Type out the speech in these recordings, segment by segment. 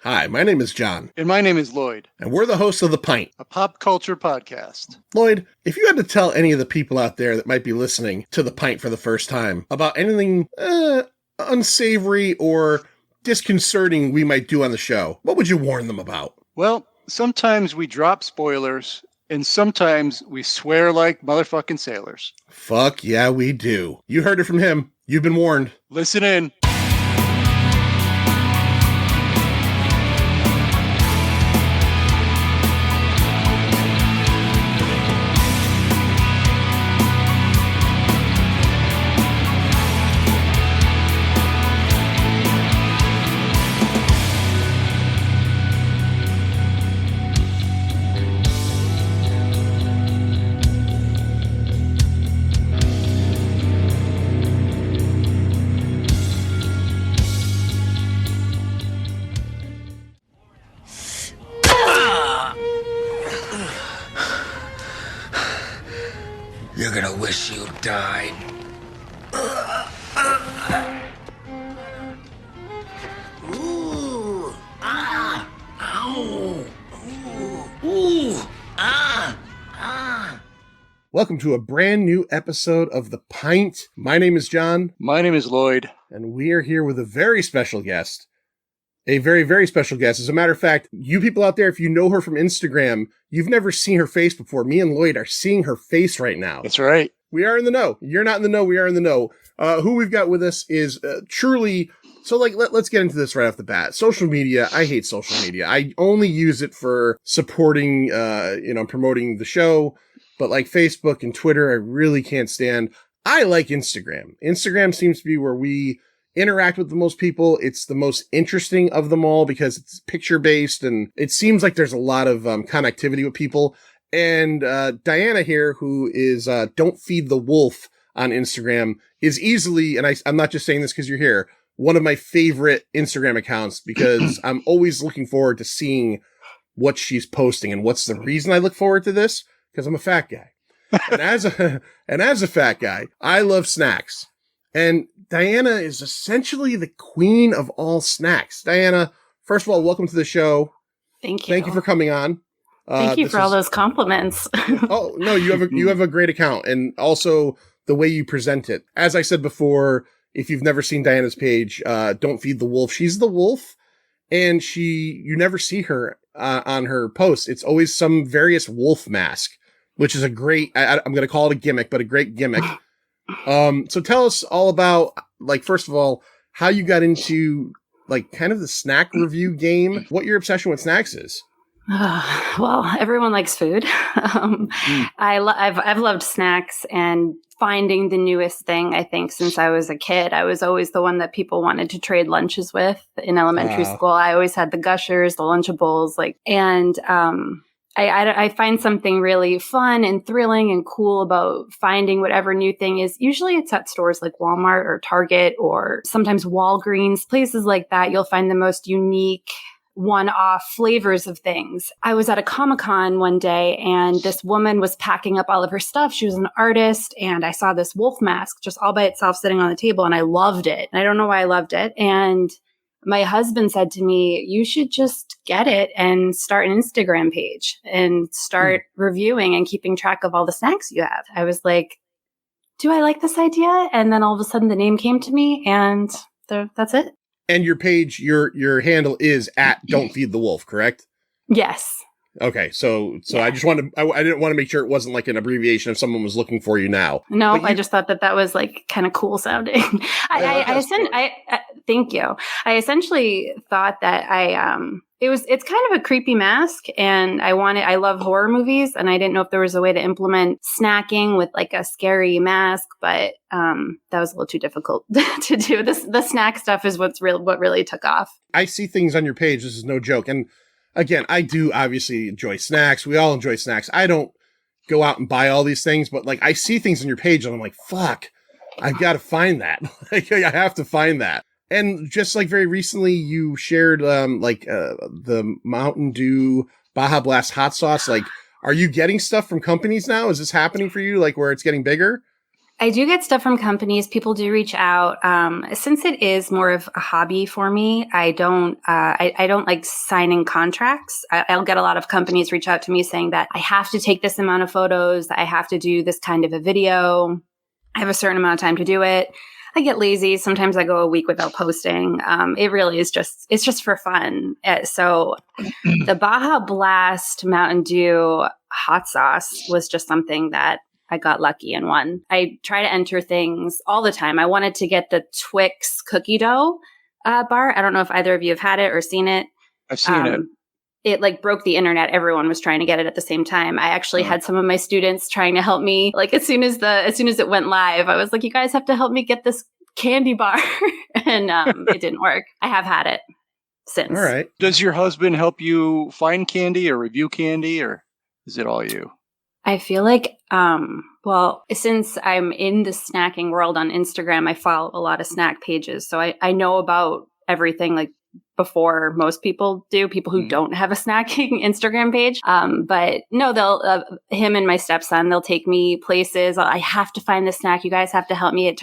Hi, my name is John. And my name is Lloyd. And we're the hosts of The Pint, a pop culture podcast. Lloyd, if you had to tell any of the people out there that might be listening to The Pint for the first time about anything unsavory or disconcerting we might do on the show, what would you warn them about? Well, sometimes we drop spoilers, and sometimes we swear like motherfucking sailors. Fuck yeah, we do. You heard it from him. You've been warned. Listen in. You're gonna wish you died. Ooh, ah, ow, ooh, ah. Welcome to a brand new episode of The Pint. My name is John. My name is Lloyd. And we are here with a very special guest. A very, very special guest. As a matter of fact, you people out there, if you know her from Instagram, you've never seen her face before. Me and Lloyd are seeing her face right now. That's right. We are in the know. You're not in the know. We are in the know. Who we've got with us is truly... So, let's get into this right off the bat. Social media. I hate social media. I only use it for supporting, promoting the show. But like Facebook and Twitter, I really can't stand. I like Instagram. Instagram seems to be where we interact with the most people. It's the most interesting of them all because it's picture based and it seems like there's a lot of connectivity with people. And Diana here, who is Don't Feed the Wolf on Instagram, is easily, and I'm not just saying this because you're here, one of my favorite Instagram accounts because I'm always looking forward to seeing what she's posting. And what's the reason I look forward to this? Because I'm a fat guy. And as a fat guy, I love snacks. And Diana is essentially the queen of all snacks. Diana, first of all, welcome to the show. Thank you. Thank you for coming on. Thank you for all those compliments. Oh, no, you have a great account. And also the way you present it. As I said before, if you've never seen Diana's page, Don't Feed the Wolf. She's the wolf. And you never see her on her posts. It's always some various wolf mask, which is a great, I'm going to call it a gimmick, but a great gimmick. So tell us all about, first of all, how you got into, kind of the snack review game, what your obsession with snacks is. Well, everyone likes food. I've loved snacks and finding the newest thing, I think, since I was a kid. I was always the one that people wanted to trade lunches with in elementary school. I always had the Gushers, the Lunchables, I find something really fun and thrilling and cool about finding whatever new thing is. Usually it's at stores like Walmart or Target or sometimes Walgreens, places like that. You'll find the most unique one-off flavors of things. I was at a Comic-Con one day and this woman was packing up all of her stuff. She was an artist and I saw this wolf mask just all by itself sitting on the table and I loved it. And I don't know why I loved it. And my husband said to me, you should just get it and start an Instagram page and start reviewing and keeping track of all the snacks you have. I was like, do I like this idea? And then all of a sudden the name came to me and that's it. And your page, your handle is at Don't Feed the Wolf, correct? Yes. Okay, so yeah. I didn't want to make sure it wasn't like an abbreviation if someone was looking for you now. No, I just thought that was kind of cool sounding. Thank you. I essentially thought that it's kind of a creepy mask and I love horror movies and I didn't know if there was a way to implement snacking with like a scary mask, but that was a little too difficult to do. The snack stuff is what really took off. I see things on your page. This is no joke. And again, I do obviously enjoy snacks. We all enjoy snacks. I don't go out and buy all these things, but I see things on your page and I'm like, fuck, I've got to find that. I have to find that. And just very recently you shared the Mountain Dew Baja Blast hot sauce. Are you getting stuff from companies now? Is this happening for you where it's getting bigger? I do get stuff from companies. People do reach out. Since it is more of a hobby for me, I don't like signing contracts. I'll get a lot of companies reach out to me saying that I have to take this amount of photos, that I have to do this kind of a video. I have a certain amount of time to do it. I get lazy. Sometimes I go a week without posting. It really is it's just for fun. So the Baja Blast Mountain Dew hot sauce was just something that I got lucky and won. I try to enter things all the time. I wanted to get the Twix cookie dough bar. I don't know if either of you have had it or seen it. I've seen it. It like broke the internet. Everyone was trying to get it at the same time. I actually had some of my students trying to help me. Like as soon as it went live, I was like, you guys have to help me get this candy bar. And it didn't work. I have had it since. All right. Does your husband help you find candy or review candy, or is it all you? I feel like, since I'm in the snacking world on Instagram, I follow a lot of snack pages. So I know about everything like before most people do, people who don't have a snacking Instagram page. But no, they'll, him and my stepson, they'll take me places. I have to find the snack. You guys have to help me. It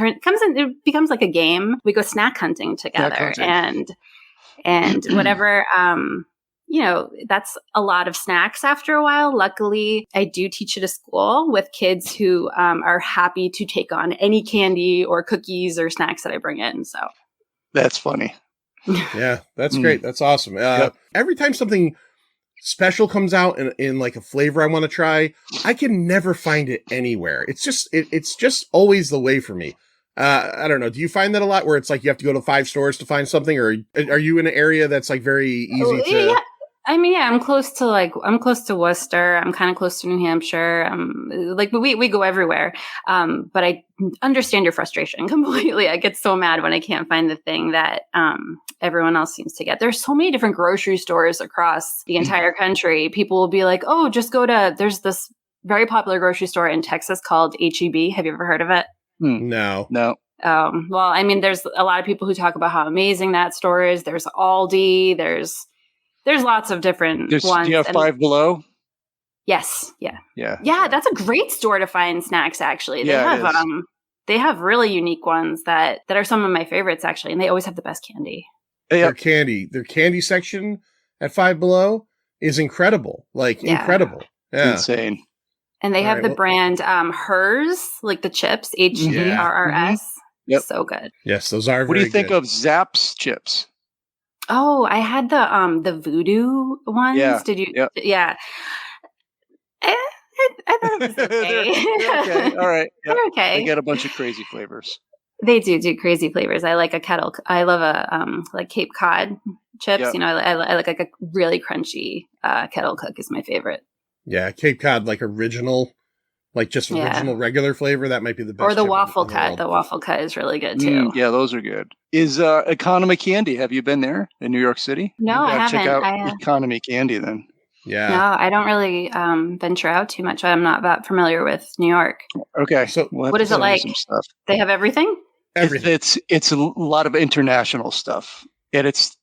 becomes like a game. We go snack hunting together and whatever, that's a lot of snacks after a while. Luckily, I do teach at a school with kids who are happy to take on any candy or cookies or snacks that I bring in. So that's funny. Yeah, that's great. That's awesome. Every time something special comes out in like a flavor I want to try, I can never find it anywhere. It's just always the way for me. I don't know. Do you find that a lot where it's like you have to go to 5 stores to find something, or are you in an area that's like very easy to? Yeah. I mean, yeah, I'm close to Worcester. I'm kind of close to New Hampshire. We go everywhere. But I understand your frustration completely. I get so mad when I can't find the thing that everyone else seems to get. There's so many different grocery stores across the entire country. People will be like, oh, just there's this very popular grocery store in Texas called H-E-B. Have you ever heard of it? No. Well, I mean, there's a lot of people who talk about how amazing that store is. There's Aldi. There's lots of different ones. Do you have Five Below? Yes. Yeah. Yeah. Yeah. That's a great store to find snacks, actually. They have really unique ones that are some of my favorites, actually. And they always have the best candy. Their candy section at Five Below is incredible. Incredible. Yeah. Insane. And they have the brand Hers, like the chips, HERRS. Yep. So good. Yes, those are very good. What do you think of Zapp's chips? Oh, I had the Voodoo ones. Yeah. Did you? Yep. Yeah. I thought it was okay. They're okay. All right. Yep. They're okay. They get a bunch of crazy flavors. They do crazy flavors. I like I love a like Cape Cod chips. Yep. I like a really crunchy kettle cook is my favorite. Yeah, Cape Cod, like original, like just original regular flavor. That might be the best. Or the waffle cut. The waffle cut is really good too. Yeah, those are good. Is Economy Candy? Have you been there in New York City? No, I haven't. Check out Economy Candy then. Yeah. No, I don't really venture out too much. I'm not that familiar with New York. Okay. So what is it like? Some stuff. They have everything? Everything. It's a lot of international stuff. And it's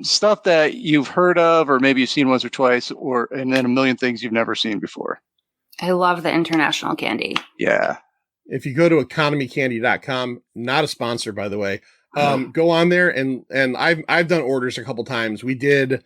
stuff that you've heard of or maybe you've seen once or twice, and then a million things you've never seen before. I love the international candy. Yeah. If you go to economycandy.com, not a sponsor, by the way, go on there and I've done orders a couple times. We did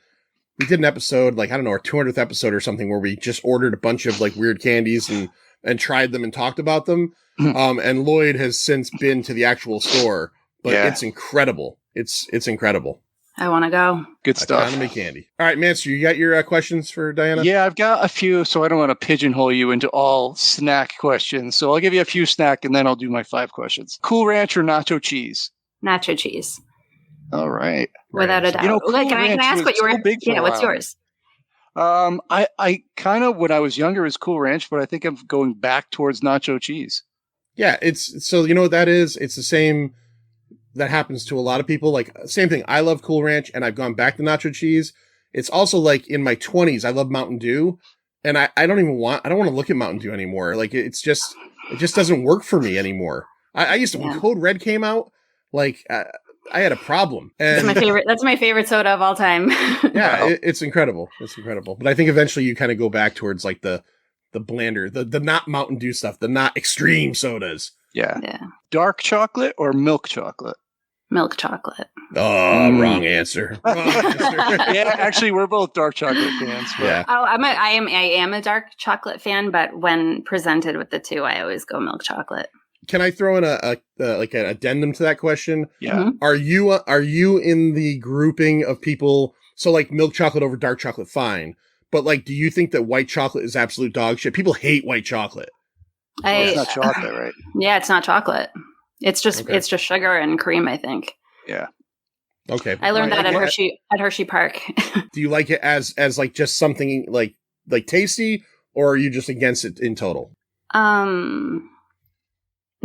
an episode, like, I don't know, our 200th episode or something, where we just ordered a bunch of like weird candies and tried them and talked about them. And Lloyd has since been to the actual store, but it's incredible. It's incredible. I want to go. Good stuff. Economy Candy. All right, Manster, you got your questions for Diana? Yeah, I've got a few, so I don't want to pigeonhole you into all snack questions. So I'll give you a few snack, and then I'll do my 5 questions. Cool Ranch or nacho cheese? Nacho cheese. All right. Without a doubt. Cool can I ask what you were? Yeah, what's yours? I kind of, when I was younger, it was Cool Ranch, but I think I'm going back towards nacho cheese. Yeah, so you know what that is? It's the same that happens to a lot of people. Like, same thing. I love Cool Ranch, and I've gone back to nacho cheese. It's also like in my 20s, I love Mountain Dew, and I don't want to look at Mountain Dew anymore. Like, it just doesn't work for me anymore. I used to, when Code Red came out, like, I had a problem. And That's my favorite soda of all time. Yeah, it's incredible. It's incredible. But I think eventually you kind of go back towards like the blander, the not Mountain Dew stuff, the not extreme sodas. Yeah. Yeah. Dark chocolate or milk chocolate? Milk chocolate. Oh, wrong answer. Wrong answer. Yeah, actually, we're both dark chocolate fans. But Yeah. Oh, I am a dark chocolate fan, but when presented with the two, I always go milk chocolate. Can I throw in a like an addendum to that question? Yeah. Mhm. Are you in the grouping of people? So like milk chocolate over dark chocolate, fine. But like, do you think that white chocolate is absolute dog shit? People hate white chocolate. Well, it's not chocolate, right? Yeah, it's not chocolate. It's just Okay. it's just sugar and cream, I think. Yeah. Okay. I learned Right, that yeah. at Hershey Park. Do you like it as like just something like tasty, or are you just against it in total?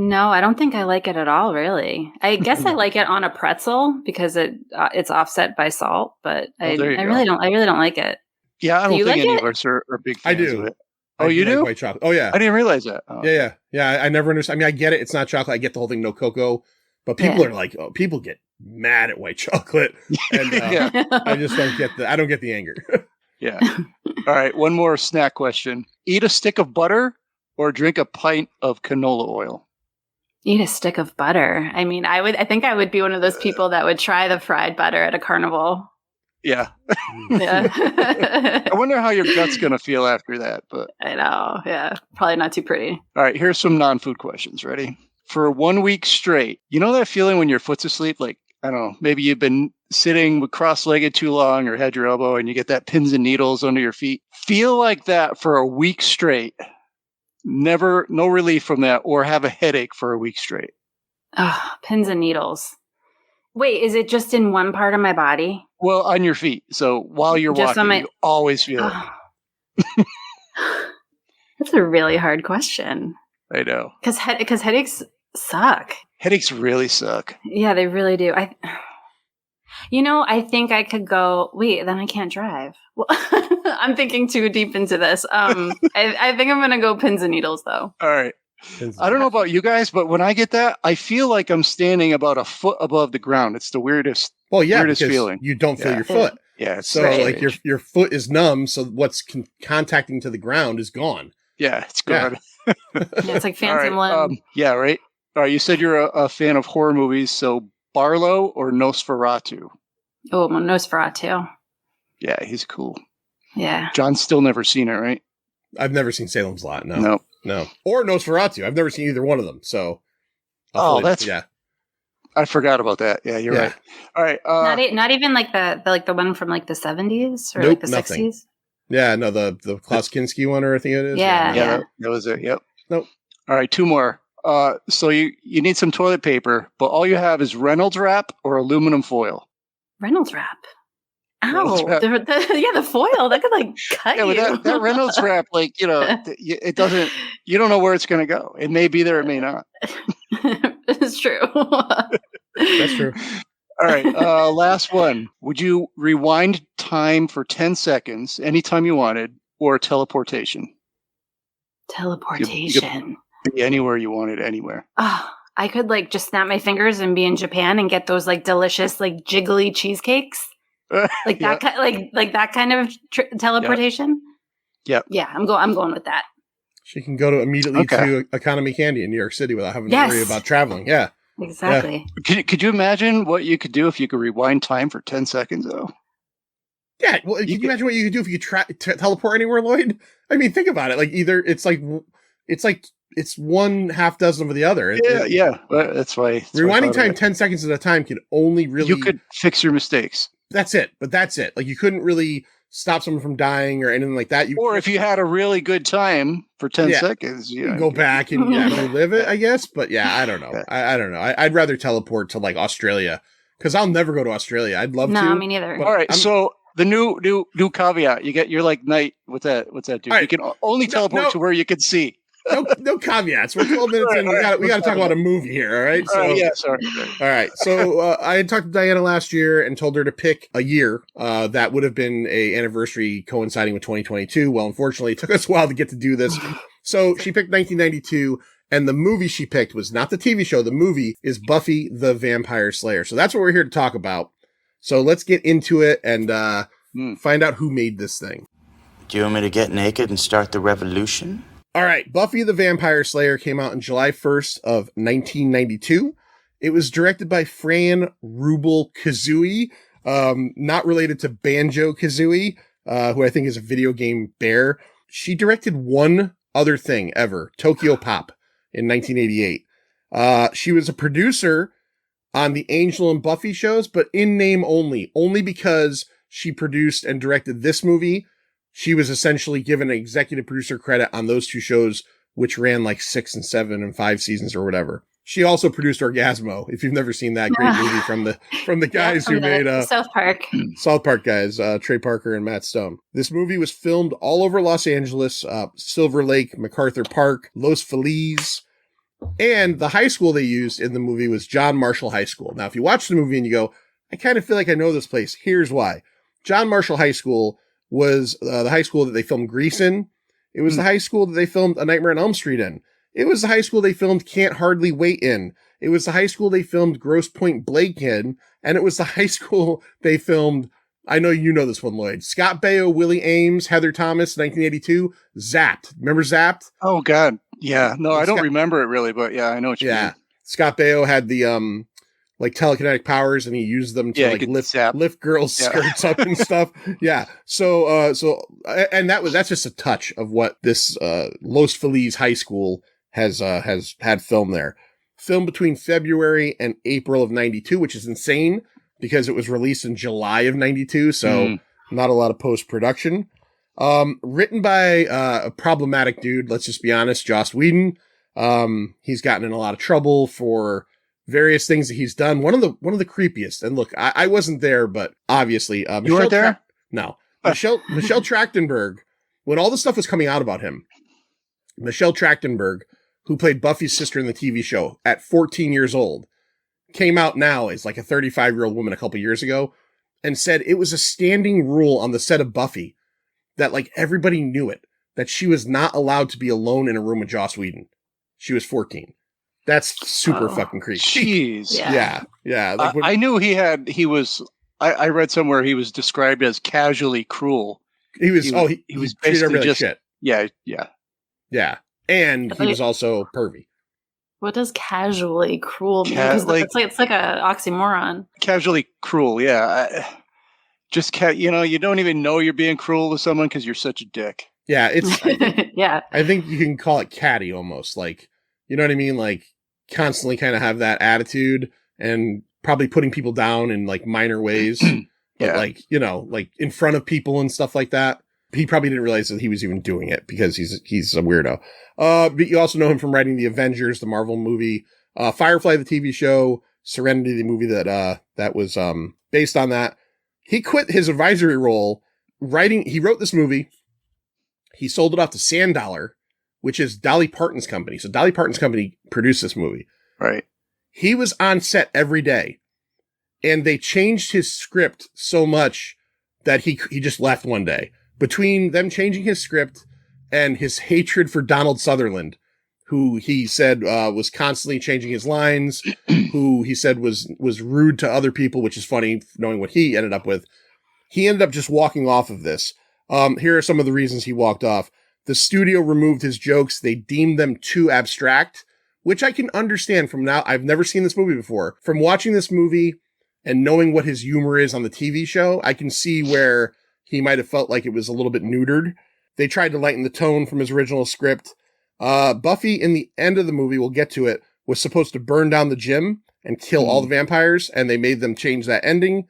No, I don't think I like it at all, really. I guess I like it on a pretzel because it's offset by salt, but I there you go. really don't like it. Yeah, I Do don't you think like any it? of us are big I fans do. of it. I Oh, you like do? white chocolate. Oh yeah. I didn't realize that. Oh. Yeah. I never understand. I mean, I get it. It's not chocolate. I get the whole thing, no cocoa. But people Yeah. are like, oh, people get mad at white chocolate, and Yeah. I just don't get I don't get the anger. Yeah. All right, one more snack question. Eat a stick of butter or drink a pint of canola oil? Eat a stick of butter. I mean, I think I would be one of those people that would try the fried butter at a carnival. Yeah. Yeah. I wonder how your gut's going to feel after that. But I know. Yeah. Probably not too pretty. all right, here's some non-food questions. Ready? For 1 week straight, you know that feeling when your foot's asleep? Like, I don't know, maybe you've been sitting cross-legged too long or had your elbow and you get that pins and needles under your feet. Feel like that for a week straight. No relief from that, or have a headache for a week straight. Oh, pins and needles. Wait, is it just in one part of my body? Well, on your feet. So while you're Just on walking, my- you always feel it. Oh. That's a really hard question. I know. Because headaches suck. Headaches really suck. Yeah, they really do. I think I could go. Wait, then I can't drive. Well, I'm thinking too deep into this. I think I'm gonna go pins and needles though. All right. I don't know about you guys, but when I get that, I feel like I'm standing about a foot above the ground. It's the weirdest. Well, yeah, Weirdest feeling. feeling. You don't feel Yeah. your foot, Yeah. It's so very like strange. your foot is numb. So what's contacting to the ground is gone. Yeah, it's Yeah. good. Yeah, it's like All Phantom right. Limb. Yeah, right. All right. You said you're a fan of horror movies, so Barlow or Nosferatu? Oh, Nosferatu. Yeah, he's cool. Yeah. John's still never seen it, right? I've never seen Salem's Lot. No. Or Nosferatu. I've never seen either one of them. So. Oh, that's- yeah. I forgot about that. Yeah, you're Yeah. right. All right. Not even like the one from like the 70s or Nope, like the nothing. 60s. Yeah, no, the Klaus Kinski one, or I think it is. Yeah, no. Yeah, yeah. that was it. Yep. Nope. All right, two more. So you need some toilet paper, but all you have is Reynolds wrap or aluminum foil. Reynolds wrap. Reynolds Ow. wrap. The foil that could like cut Yeah, you. but that Reynolds wrap, like, it doesn't. You don't know where it's going to go. It may be there, it may not. It's true. That's true. All right, last one. Would you rewind time for 10 seconds anytime you wanted, or teleportation? Teleportation. Be anywhere you wanted, anywhere. Oh, I could like just snap my fingers and be in Japan and get those like delicious like jiggly cheesecakes. Like that like that kind of teleportation. Yep. Yeah, I'm going with that. She can go immediately Okay. to Economy Candy in New York City without having Yes. to worry about traveling. Yeah. Exactly. Could you imagine what you could do if you could rewind time for 10 seconds, though? Yeah. Well, can you imagine what you could do if you could teleport anywhere, Lloyd? I mean, think about it. Like either it's one half dozen over the other. Yeah. Well, that's why. Rewinding time 10 seconds at a time can only really. You could fix your mistakes. That's it. But that's it. Like you couldn't really stop someone from dying or anything like that. Or if you had a really good time for 10 Yeah. seconds, you can go back and relive it, I guess. But yeah, I don't know. Yeah. I don't know. I'd rather teleport to like Australia because I'll never go to Australia. I'd love to. No, me neither. but All right, I'm- so the new caveat, you're like Knight. What's that do? All right. You can only teleport no. to where you can see. No caveats. We're 12 minutes in. We got to talk about a movie here. All right. All right, yeah, sorry. All right. So I had talked to Diana last year and told her to pick a year that would have been a anniversary coinciding with 2022. Well, unfortunately, it took us a while to get to do this. So she picked 1992, and the movie she picked was not the TV show. The movie is Buffy the Vampire Slayer. So that's what we're here to talk about. So let's get into it and find out who made this thing. Do you want me to get naked and start the revolution? All right. Buffy the Vampire Slayer came out on July 1st of 1992. It was directed by Fran Rubel Kazooie, not related to Banjo-Kazooie, who I think is a video game bear. She directed one other thing ever, Tokyo Pop, in 1988. She was a producer on the Angel and Buffy shows, but in name only because she produced and directed this movie. She was essentially given an executive producer credit on those two shows, which ran like 6 and 7 and 5 seasons or whatever. She also produced Orgasmo. If you've never seen that great movie from the guys who made South Park guys, Trey Parker and Matt Stone. This movie was filmed all over Los Angeles, Silver Lake, MacArthur Park, Los Feliz, and the high school they used in the movie was John Marshall High School. Now, if you watch the movie and you go, I kind of feel like I know this place, here's why. John Marshall High School was the high school that they filmed Grease in. It was the high school that they filmed A Nightmare on Elm Street in. It was the high school they filmed Can't Hardly Wait in. It was the high school they filmed Grosse Pointe Blake in. And it was the high school they filmed, I know you know this one, Lloyd, Scott Baio, Willie Ames, Heather Thomas, 1982, Zapped. Remember Zapped? Oh, God. Yeah. No, I don't remember it really, but yeah, I know what you mean. Scott Baio had the, like telekinetic powers, and he used them to like lift girls' skirts up and stuff. Yeah. So and that's just a touch of what this Los Feliz High School has had filmed there. Filmed between February and April of 92, which is insane because it was released in July of 92. So not a lot of post-production. Written by a problematic dude. Let's just be honest. Joss Whedon. He's gotten in a lot of trouble for various things that he's done. One of the creepiest. And look, I wasn't there, but obviously, you weren't there? No. Michelle Trachtenberg, when all the stuff was coming out about him, Michelle Trachtenberg, who played Buffy's sister in the TV show at 14 years old, came out now as like a 35-year-old woman a couple years ago and said it was a standing rule on the set of Buffy that like everybody knew it, that she was not allowed to be alone in a room with Joss Whedon. She was 14. That's super fucking creepy. Jeez. Yeah. Like I knew I read somewhere he was described as casually cruel. He was basically just shit. Yeah. And he was also pervy. What does casually cruel mean? It's like a oxymoron. Casually cruel, yeah. You don't even know you're being cruel to someone because you're such a dick. Yeah, it's yeah. I think you can call it catty almost, like, you know what I mean? Like constantly kind of have that attitude and probably putting people down in like minor ways. But like, you know, like in front of people and stuff like that. He probably didn't realize that he was even doing it because he's a weirdo. But you also know him from writing the Avengers, the Marvel movie, Firefly, the TV show, Serenity, the movie that was based on that. He quit his advisory role he wrote this movie. He sold it off to Sand Dollar, which is Dolly Parton's company. So Dolly Parton's company produced this movie. Right. He was on set every day, and they changed his script so much that he just left one day. Between them changing his script and his hatred for Donald Sutherland, who he said was constantly changing his lines, who he said was rude to other people, which is funny knowing what he ended up with. He ended up just walking off of this. Here are some of the reasons he walked off. The studio removed his jokes. They deemed them too abstract, which I can understand from now. I've never seen this movie before. From watching this movie and knowing what his humor is on the TV show, I can see where he might have felt like it was a little bit neutered. They tried to lighten the tone from his original script. Buffy, in the end of the movie, we'll get to it, was supposed to burn down the gym and kill all the vampires, and they made them change that ending.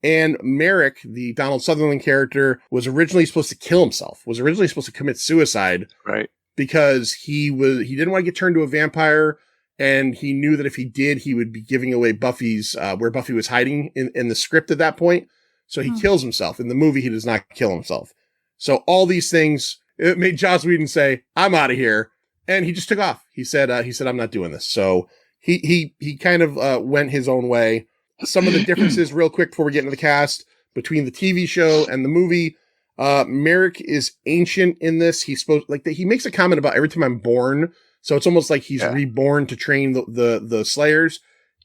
And Merrick, the Donald Sutherland character, was originally supposed to kill himself, was originally supposed to commit suicide. Right. Because he didn't want to get turned to a vampire, and he knew that if he did, he would be giving away Buffy's, where Buffy was hiding in the script at that point. So he kills himself. In the movie, he does not kill himself. So all these things, it made Joss Whedon say, I'm out of here. And he just took off. He said, I'm not doing this. So he kind of went his own way. Some of the differences real quick before we get into the cast between the TV show and the movie. Merrick is ancient in this. He makes a comment about every time I'm born. So it's almost like he's reborn to train the Slayers.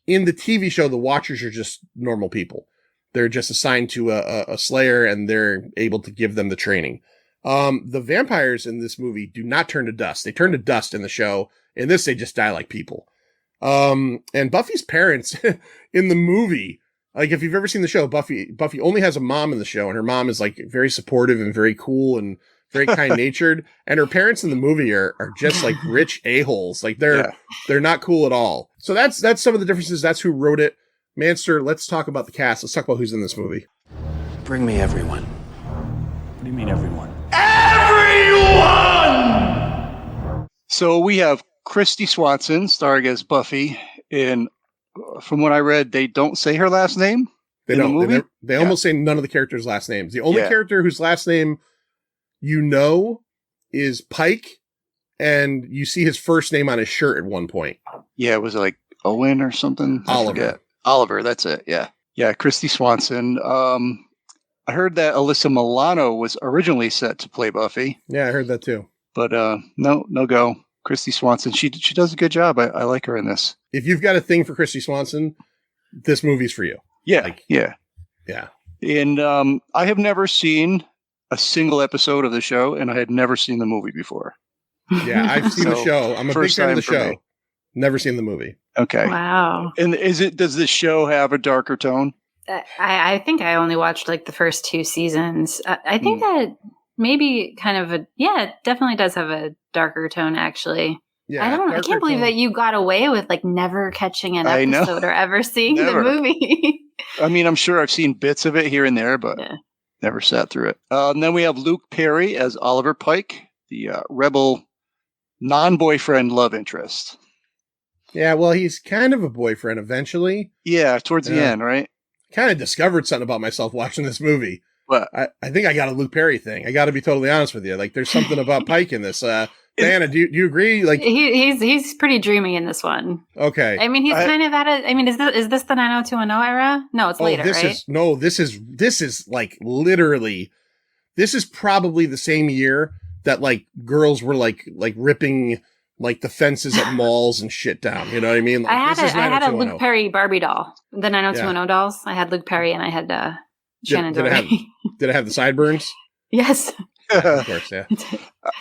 In the TV show, the Watchers are just normal people. They're just assigned to a Slayer, and they're able to give them the training. The vampires in this movie do not turn to dust. They turn to dust in the show. In this, they just die like people. And Buffy's parents in the movie, like if you've ever seen the show, Buffy only has a mom in the show, and her mom is like very supportive and very cool and very kind natured. And her parents in the movie are just like rich a-holes. Like they're not cool at all. So that's some of the differences. That's who wrote it. Manster, let's talk about the cast. Let's talk about who's in this movie. Bring me everyone. What do you mean everyone? Everyone! So we have Christy Swanson starring as Buffy. And from what I read, they don't say her last name. They don't. The movie? They almost say none of the characters' last names. The only character whose last name is Pike, and you see his first name on his shirt at one point. Yeah, it was like Owen or something. Oliver, that's it. Yeah. Yeah, Christy Swanson. I heard that Alyssa Milano was originally set to play Buffy. Yeah, I heard that too. But no go. Christy Swanson. She does a good job. I like her in this. If you've got a thing for Christy Swanson, this movie's for you. Yeah. Yeah. And I have never seen a single episode of the show, and I had never seen the movie before. Yeah, I've seen the show. I'm a big fan of the show. Never seen the movie. Okay. Wow. And does this show have a darker tone? I think I only watched like the first 2 seasons. I think that maybe kind of it definitely does have a darker tone, actually. Yeah, I can't believe that you got away with like never catching an episode or ever seeing the movie. I mean, I'm sure I've seen bits of it here and there, but never sat through it. And then we have Luke Perry as Oliver Pike, the rebel non-boyfriend love interest. Yeah, well, he's kind of a boyfriend eventually. Yeah, towards the end, right? Kind of discovered something about myself watching this movie. What? I think I got a Luke Perry thing. I got to be totally honest with you. Like, there's something about Pike in this. Diana, do you agree? Like, he's pretty dreamy in this one. Okay. I mean, he's kind of at a. I mean, is this the 90210 era? No, it's later, right? This is like literally. This is probably the same year that like girls were like ripping like the fences at malls and shit down. You know what I mean? Like, I had a Luke Perry Barbie doll, the 90210 dolls. I had Luke Perry and I had Shannon Doherty. Did I have the sideburns? Yes. Of course, yeah.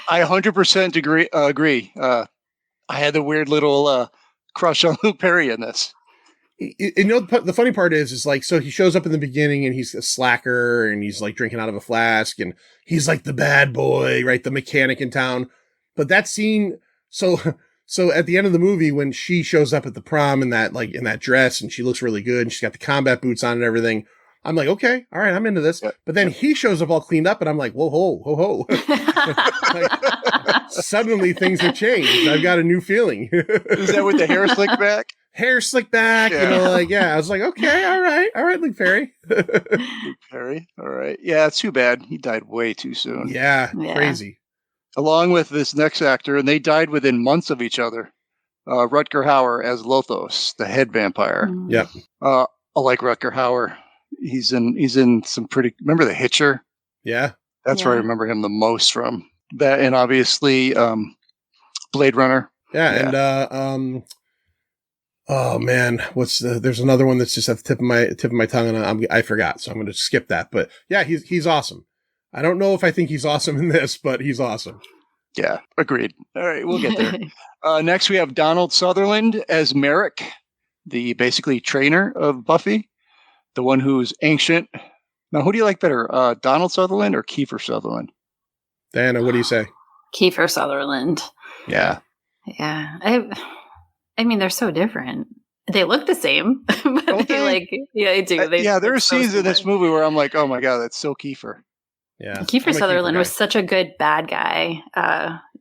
I 100% agree. I had the weird little crush on Luke Perry in this. You know, the funny part is like, so he shows up in the beginning and he's a slacker and he's like drinking out of a flask and he's like the bad boy, right? The mechanic in town. But that scene, so at the end of the movie, when she shows up at the prom in that dress and she looks really good and she's got the combat boots on and everything, I'm like, okay, all right, I'm into this. But then he shows up all cleaned up and I'm like, whoa, ho, ho, ho. Like, suddenly things have changed. I've got a new feeling. Is that with the hair slicked back? Hair slicked back, you know, like, yeah. I was like, okay, all right, Luke Perry. Luke Perry, all right. Yeah, it's too bad. He died way too soon. Yeah, crazy. Along with this next actor, and they died within months of each other. Rutger Hauer as Lothos, the head vampire. Yep. I like Rutger Hauer. He's in some pretty. Remember The Hitcher? Yeah, that's where I remember him the most from. That, and obviously Blade Runner. Yeah, and oh man, there's another one that's just at the tip of my tongue, and I forgot, so I'm going to skip that. But yeah, he's awesome. I don't know if I think he's awesome in this, but he's awesome. Yeah, agreed. All right, we'll get there. Next, we have Donald Sutherland as Merrick, the basically trainer of Buffy. The one who's ancient. Now, who do you like better, Donald Sutherland or Kiefer Sutherland? Diana, what do you say? Kiefer Sutherland. Yeah. Yeah. I mean, they're so different. They look the same, but they do. There are scenes in this movie where I'm like, oh my God, that's so Kiefer. Yeah. Kiefer Sutherland was such a good bad guy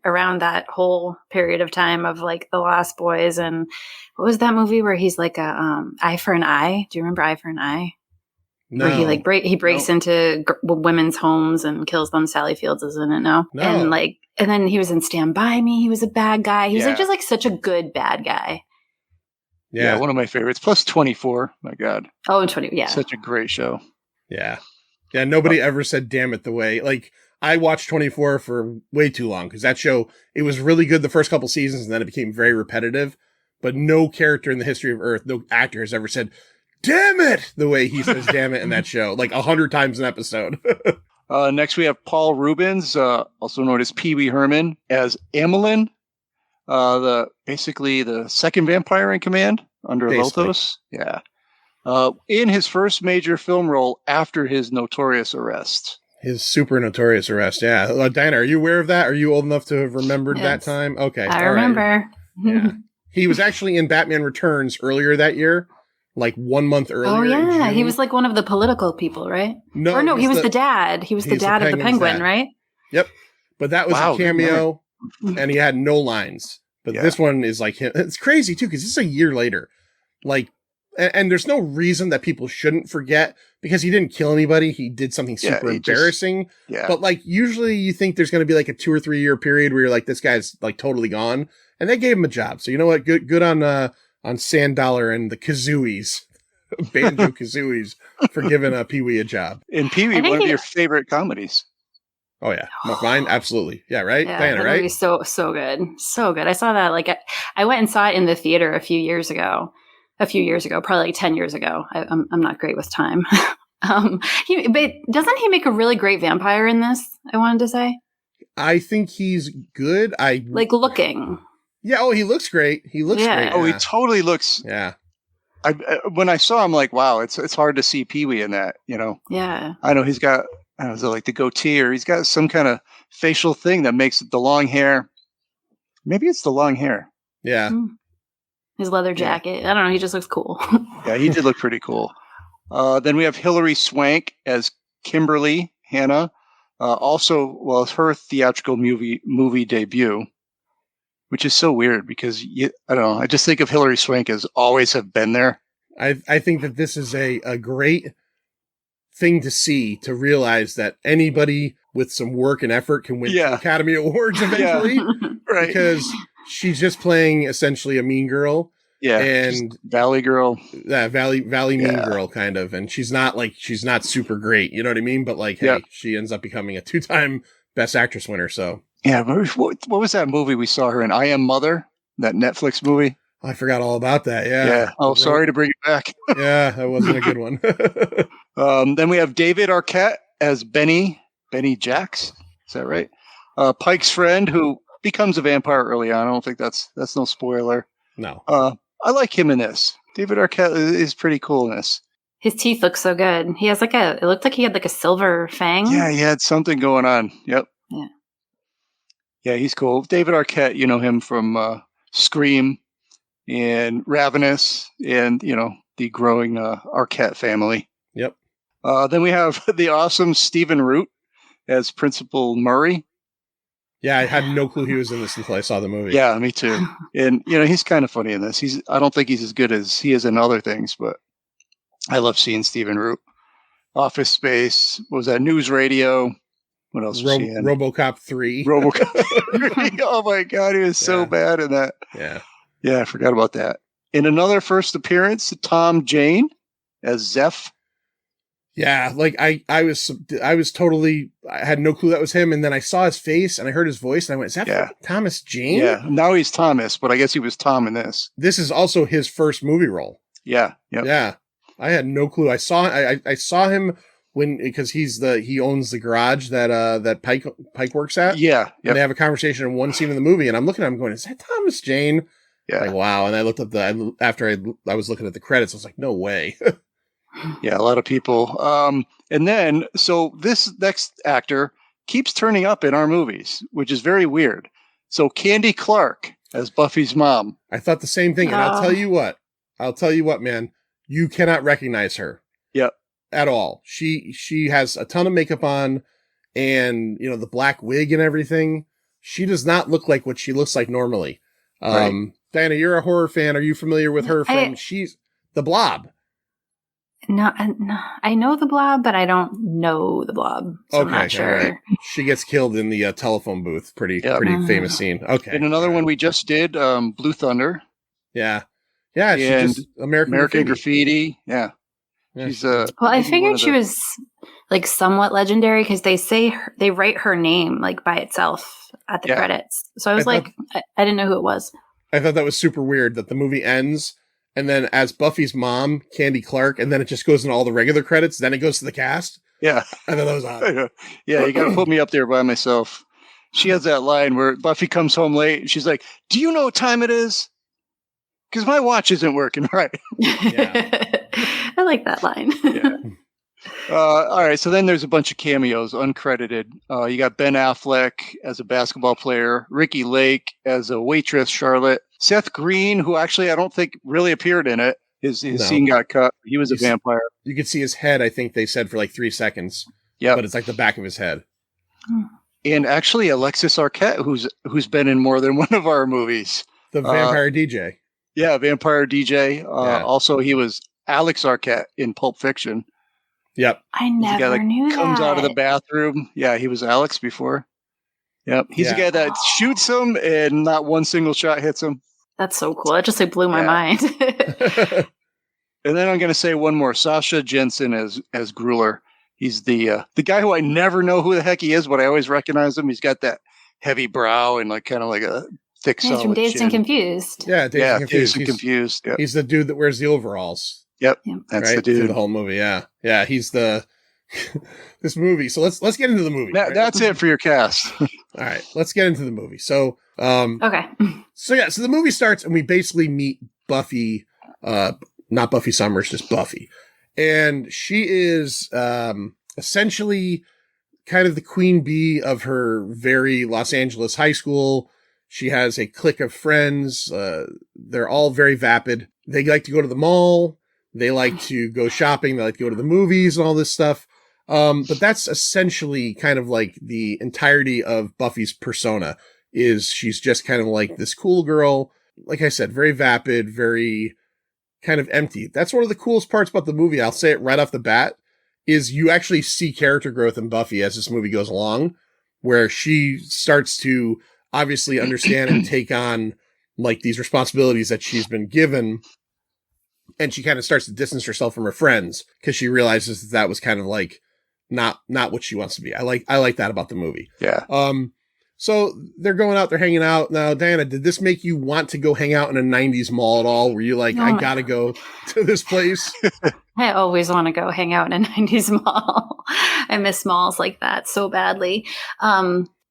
around that whole period of time of like The Lost Boys. And what was that movie where he's like a Eye for an Eye? Do you remember Eye for an Eye? No. Where he breaks into women's homes and kills them. Sally Fields is in it now. No. And then he was in Stand By Me. He was a bad guy. He was just like such a good bad guy. Yeah, one of my favorites. Plus 24. My God. Oh, and 20. Yeah. Such a great show. Yeah. Yeah, nobody ever said damn it the way, like, I watched 24 for way too long, because that show, it was really good the first couple seasons, and then it became very repetitive, but no character in the history of Earth, no actor has ever said, damn it, the way he says damn it in that show, like 100 times an episode. Next, we have Paul Rubens, also known as Pee Wee Herman, as Amelin, basically the second vampire in command under Basically. Lothos. Yeah. In his first major film role after his notorious arrest. His super notorious arrest. Yeah. Diana, are you aware of that? Are you old enough to have remembered that Yes. time? Okay. I all right. remember. Yeah. He was actually in Batman Returns earlier that year, like 1 month earlier. Oh in yeah, he June. was like one of the political people, right? No, Or no, he was the dad. He was the he's the dad of the Penguin's Penguin, dad. right? Yep. But that was Wow, a good cameo, and he had no lines. But Yeah. this one is like him. It's crazy too, because this is a year later. Like, and there's no reason that people shouldn't forget because he didn't kill anybody. He did something Yeah, super he just- embarrassing. Yeah. But like, usually you think there's going to be like a 2 or 3 year period where you're like, this guy's like totally gone, and they gave him a job. So you know what? Good on Sand Dollar and the Kazooies, Banjo Kazooies, for giving Pee Wee a job. And Pee Wee, I think one of he- your favorite comedies. Oh yeah, mine absolutely. Yeah, right, Yeah, Diana, that right? movie's so good, so good. I saw that I went and saw it in the theater a few years ago, probably like 10 years ago. I'm not great with time. But doesn't he make a really great vampire in this? I wanted to say, I think he's good. like looking. Yeah. Oh, he looks great. He looks Yeah. great. Oh, he yeah. totally looks. Yeah. When I saw him, like, wow, it's hard to see Pee Wee in that. You know, Yeah, I know he's got, I don't know, is it like the goatee, or he's got some kind of facial thing that makes it the long hair. Maybe it's the long hair. Yeah. his leather jacket. I don't know. He just looks cool. Yeah, he did look pretty cool. Then we have Hilary Swank as Kimberly Hannah. Also, well, it's her theatrical movie debut, which is so weird because I don't know. I just think of Hilary Swank as always have been there. I think that this is a great thing to see, to realize that anybody with some work and effort can win Yeah. Academy Awards eventually, Right. because she's just playing essentially a mean girl. Yeah. And Valley Girl. that Valley mean Yeah. girl kind of, and she's not super great, you know what I mean? But like, hey, Yeah. she ends up becoming a 2-time Best Actress winner. So Yeah. What was that movie we saw her in? I Am Mother, that Netflix movie. I forgot all about that. Yeah. Oh, sorry to bring it back. Yeah, that wasn't a good one. Then we have David Arquette as Benny Jax. Is that right? Pike's friend, who becomes a vampire early on. I don't think that's no spoiler. No. I like him in this. David Arquette is pretty cool in this. His teeth look so good. He has it looked like he had like a silver fang. Yeah, he had something going on. Yep. Yeah. Yeah, he's cool. David Arquette, you know him from Scream and Ravenous and, the growing Arquette family. Yep. Then we have the awesome Stephen Root as Principal Murray. Yeah, I had no clue he was in this until I saw the movie. Yeah, me too. And, he's kind of funny in this. I don't think he's as good as he is in other things, but I love seeing Stephen Root. Office Space. What was that? News Radio. What else was he in? RoboCop 3. RoboCop. Oh my God, he was so Yeah. bad in that. Yeah. Yeah, I forgot about that. In another first appearance, Tom Jane as Zeph. Yeah, like I was totally, I had no clue that was him, and then I saw his face and I heard his voice and I went, is that Yeah. Thomas Jane? Yeah, now he's Thomas, but I guess he was Tom in this. This is also his first movie role. Yeah, yep. Yeah. I had no clue. I saw him because he owns the garage that Pike works at. Yeah, And they yep. have a conversation in one scene in the movie, and I'm looking at him going, is that Thomas Jane? Yeah. Like, wow. And I looked up after I was looking at the credits, I was like, no way. Yeah, a lot of people. And then, so this next actor keeps turning up in our movies, which is very weird. So Candy Clark as Buffy's mom. I thought the same thing. And I'll tell you what, man, you cannot recognize her. Yep. At all. She has a ton of makeup on, and the black wig and everything. She does not look like what she looks like normally. Right. Diana, you're a horror fan. Are you familiar with her from she's the Blob? No, I know the Blob, but I don't know the Blob. So I'm not sure. all right. She gets killed in the telephone booth. Pretty famous scene. Okay. And another one we just did, Blue Thunder. Yeah. Yeah. She And just American Graffiti. Yeah. Yeah. She's Well, I maybe one figured of she the- was like somewhat legendary because they write her name like by itself at the Yeah. credits. So I was I thought- I didn't know who it was. I thought that was super weird that the movie ends, and then as Buffy's mom, Candy Clark, and then it just goes into all the regular credits. Then it goes to the cast. Yeah. And then that was on. Yeah, you got to put me up there by myself. She has that line where Buffy comes home late and she's like, "Do you know what time it is? Because my watch isn't working right." I like that line. Yeah. All right, so then there's a bunch of cameos, uncredited. You got Ben Affleck as a basketball player, Ricky Lake as a waitress, Charlotte, Seth Green, who actually I don't think really appeared in it. His scene got cut. He was a vampire. You could see his head, I think they said, for like 3 seconds. Yeah, but it's like the back of his head. And actually, Alexis Arquette, who's been in more than one of our movies. The vampire DJ. Yeah, vampire DJ. Also, he was Alex Arquette in Pulp Fiction. Yep. I never knew that. Comes out of the bathroom. Yeah, he was Alex before. Yep. He's the guy that shoots him and not one single shot hits him. That's so cool. It just blew my mind. And then I'm going to say one more. Sasha Jensen as Gruler. He's the guy who I never know who the heck he is, but I always recognize him. He's got that heavy brow and like kind of like a thick solid He's from Dazed chin. and Confused. Yeah, Dazed and Confused. Yep. He's the dude that wears the overalls. Yep, that's the dude. Through the whole movie, yeah. He's the this movie. So let's get into the movie. That's it for your cast. All right, let's get into the movie. So okay. So the movie starts and we basically meet Buffy, not Buffy Summers, just Buffy, and she is essentially kind of the queen bee of her very Los Angeles high school. She has a clique of friends. They're all very vapid. They like to go to the mall. They like to go shopping. They like to go to the movies and all this stuff. But that's essentially kind of like the entirety of Buffy's persona is she's just kind of like this cool girl. Like I said, very vapid, very kind of empty. That's one of the coolest parts about the movie. I'll say it right off the bat is you actually see character growth in Buffy as this movie goes along, where she starts to obviously understand and take on like these responsibilities that she's been given. And she kind of starts to distance herself from her friends because she realizes that was kind of like not what she wants to be. I like that about the movie. Yeah. So they're going out, they're hanging out. Now, Diana, did this make you want to go hang out in a 90s mall at all? Were you like, I gotta go to this place? I always want to go hang out in a 90s mall. I miss malls like that so badly.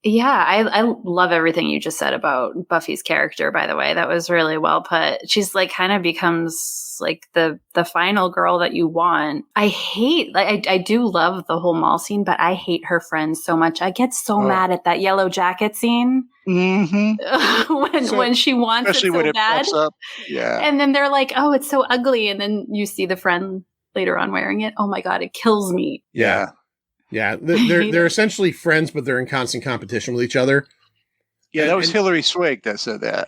Yeah, I love everything you just said about Buffy's character, by the way. That was really well put. She's like kind of becomes like the final girl that you want. I do love the whole mall scene, but I hate her friends so much. I get so mad at that yellow jacket scene. Mm-hmm. when she wants it so bad. Pops up. Yeah. And then they're like, oh, it's so ugly. And then you see the friend later on wearing it. Oh my God, it kills me. Yeah. Yeah, they're essentially friends, but they're in constant competition with each other. Yeah, that was Hilary Swank that said that.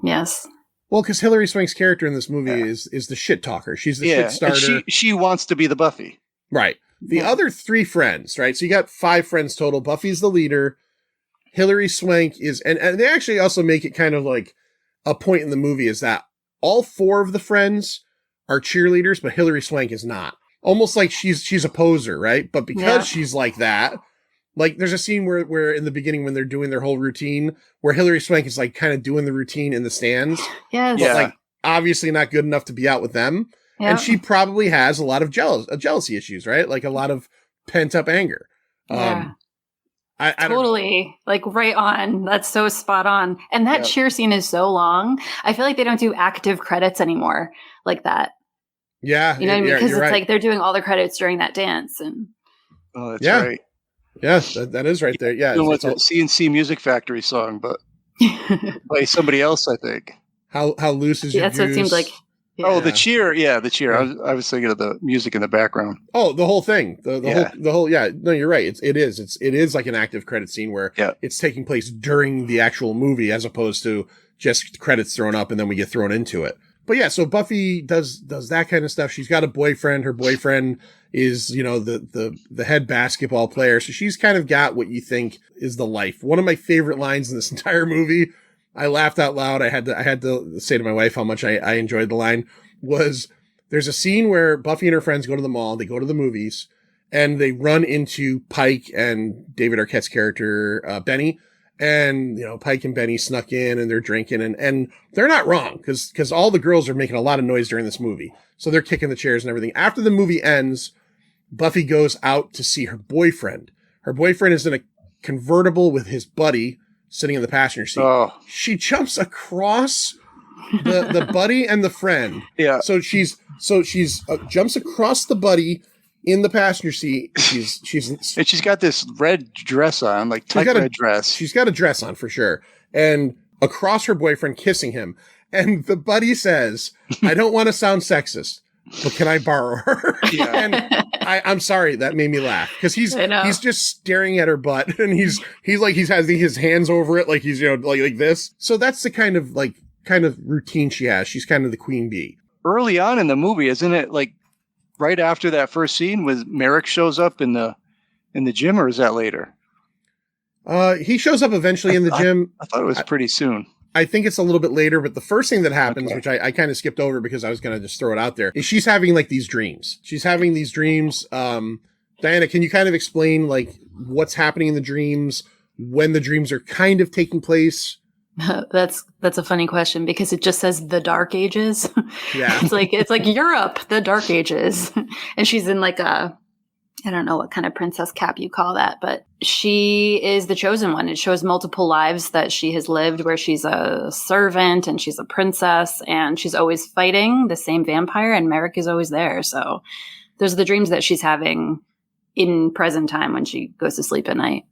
Yes. Well, because Hilary Swank's character in this movie is the shit talker. She's the shit starter. And she wants to be the Buffy. Right. The other 3 friends, right? So you got 5 friends total. Buffy's the leader. Hilary Swank is, and they actually also make it kind of like a point in the movie is that all 4 of the friends are cheerleaders, but Hilary Swank is not. Almost like she's a poser, right? But because she's like that, like there's a scene where in the beginning when they're doing their whole routine, where Hilary Swank is like kind of doing the routine in the stands. Yes. But like obviously not good enough to be out with them. Yep. And she probably has a lot of jealousy issues, right? Like a lot of pent up anger. Yeah. I totally like right on. That's so spot on. And that cheer scene is so long. I feel like they don't do active credits anymore like that. Yeah. You know what I mean? Because it's right. like they're doing all the credits during that dance. And oh, that's right. Yeah, that is right there. Yeah. It's a CNC Music Factory song, but by somebody else, I think. How loose is your that's what it seemed like. Yeah. Oh, the cheer. Yeah, the cheer. Yeah. I was thinking of the music in the background. Oh, the whole thing. The whole. Yeah. No, you're right. It is like an active credit scene where it's taking place during the actual movie as opposed to just credits thrown up and then we get thrown into it. But yeah, so Buffy does that kind of stuff. She's got a boyfriend. Her boyfriend is, you know, the head basketball player. So she's kind of got what you think is the life. One of my favorite lines in this entire movie, I laughed out loud. I had to say to my wife how much I enjoyed the line, was there's a scene where Buffy and her friends go to the mall. They go to the movies and they run into Pike and David Arquette's character, Benny. And, you know, Pike and Benny snuck in and they're drinking and they're not wrong because all the girls are making a lot of noise during this movie. So they're kicking the chairs and everything. After the movie ends, Buffy goes out to see her boyfriend. Her boyfriend is in a convertible with his buddy sitting in the passenger seat. Oh. She jumps across the buddy and the friend. Yeah. So she's jumps across the buddy in the passenger seat. And she's got this red dress on, like tight red dress. She's got a dress on for sure. And across her boyfriend, kissing him. And the buddy says, I don't want to sound sexist, but can I borrow her? Yeah. And I'm sorry, that made me laugh because he's just staring at her butt, and he has his hands over it, like he's, like this. So that's the kind of routine she has. She's kind of the queen bee. Early on in the movie, isn't it, like right after that first scene with Merrick shows up in the gym, or is that later? He shows up eventually in the gym. I thought it was pretty soon. I think it's a little bit later, but the first thing that happens, which I kind of skipped over because I was going to just throw it out there, is she's having like these dreams. She's having these dreams. Diana, can you kind of explain like what's happening in the dreams, when the dreams are kind of taking place? That's a funny question because it just says the Dark Ages. Yeah. it's like Europe, the Dark Ages. And she's in like I don't know what kind of princess cap you call that, but she is the chosen one. It shows multiple lives that she has lived where she's a servant and she's a princess and she's always fighting the same vampire, and Merrick is always there. So those are the dreams that she's having in present time when she goes to sleep at night.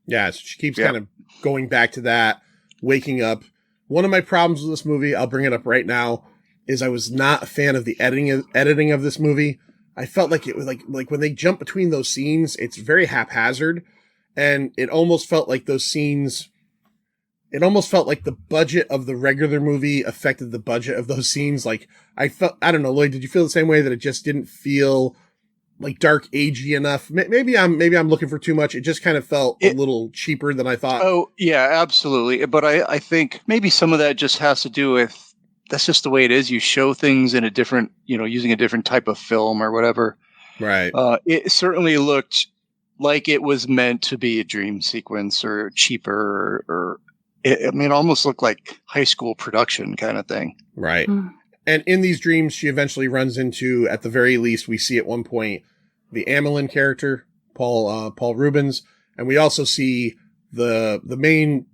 Yeah, so she keeps kind of going back to that, waking up. One of my problems with this movie, I'll bring it up right now, is I was not a fan of the editing of this movie. I felt like it was like when they jump between those scenes, it's very haphazard, and it almost felt like those scenes. It almost felt like the budget of the regular movie affected the budget of those scenes. Like I don't know, Lloyd, did you feel the same way, that it just didn't feel like dark agey enough? Maybe I'm looking for too much. It just kind of felt a little cheaper than I thought. Oh yeah, absolutely. But I think maybe some of that just has to do with, that's just the way it is. You show things in a different, using a different type of film or whatever. Right. It certainly looked like it was meant to be a dream sequence or cheaper, or it almost looked like high school production kind of thing. Right. Mm. And in these dreams, she eventually runs into, at the very least, we see at one point the Amelin character, Paul Rubens, and we also see the main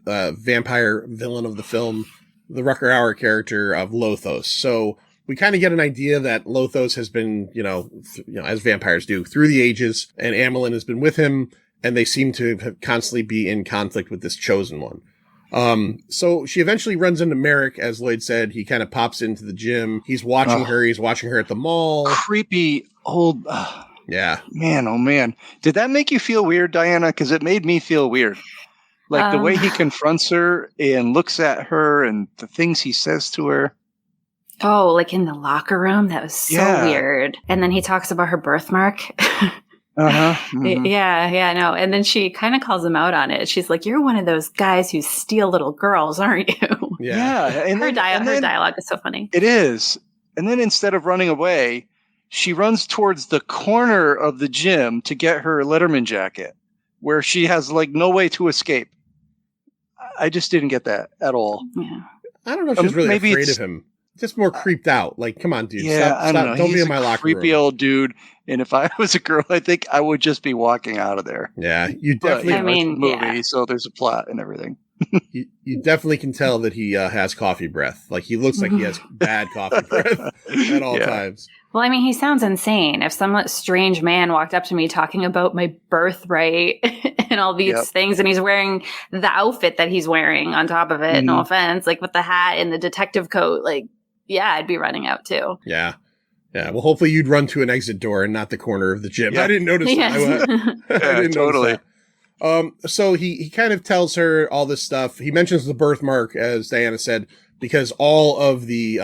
vampire villain of the film, the Rucker Hauer character of Lothos. So we kind of get an idea that Lothos has been, as vampires do, through the ages, and Amelin has been with him, and they seem to constantly be in conflict with this chosen one. So she eventually runs into Merrick, as Lloyd said. He kind of pops into the gym. He's watching her. He's watching her at the mall. Creepy old. Yeah. Man, oh man. Did that make you feel weird, Diana? Because it made me feel weird. Like the way he confronts her and looks at her and the things he says to her. Oh, like in the locker room? That was so weird. And then he talks about her birthmark. Uh-huh. Mm-hmm. Yeah, no. And then she kind of calls him out on it. She's like, "You're one of those guys who steal little girls, aren't you?" Yeah. And her dialogue is so funny. It is. And then instead of running away, she runs towards the corner of the gym to get her Letterman jacket, where she has like no way to escape. I just didn't get that at all. Yeah. I don't know if she's really afraid of him. Just more creeped out. Like, come on, dude. Yeah, stop. Don't be in my locker room. Creepy old dude. And if I was a girl, I think I would just be walking out of there. Yeah, you definitely. It's a movie, so there's a plot and everything. you definitely can tell that he has coffee breath. Like he looks like he has bad coffee breath at all times. Well, he sounds insane. If some strange man walked up to me talking about my birthright and all these things, and he's wearing the outfit that he's wearing on top of it, no offense, like with the hat and the detective coat, like, yeah, I'd be running out too. Yeah. Yeah. Well, hopefully you'd run to an exit door and not the corner of the gym. Yeah. I didn't notice that. I didn't totally. Notice that. So he kind of tells her all this stuff. He mentions the birthmark, as Diana said, because all of the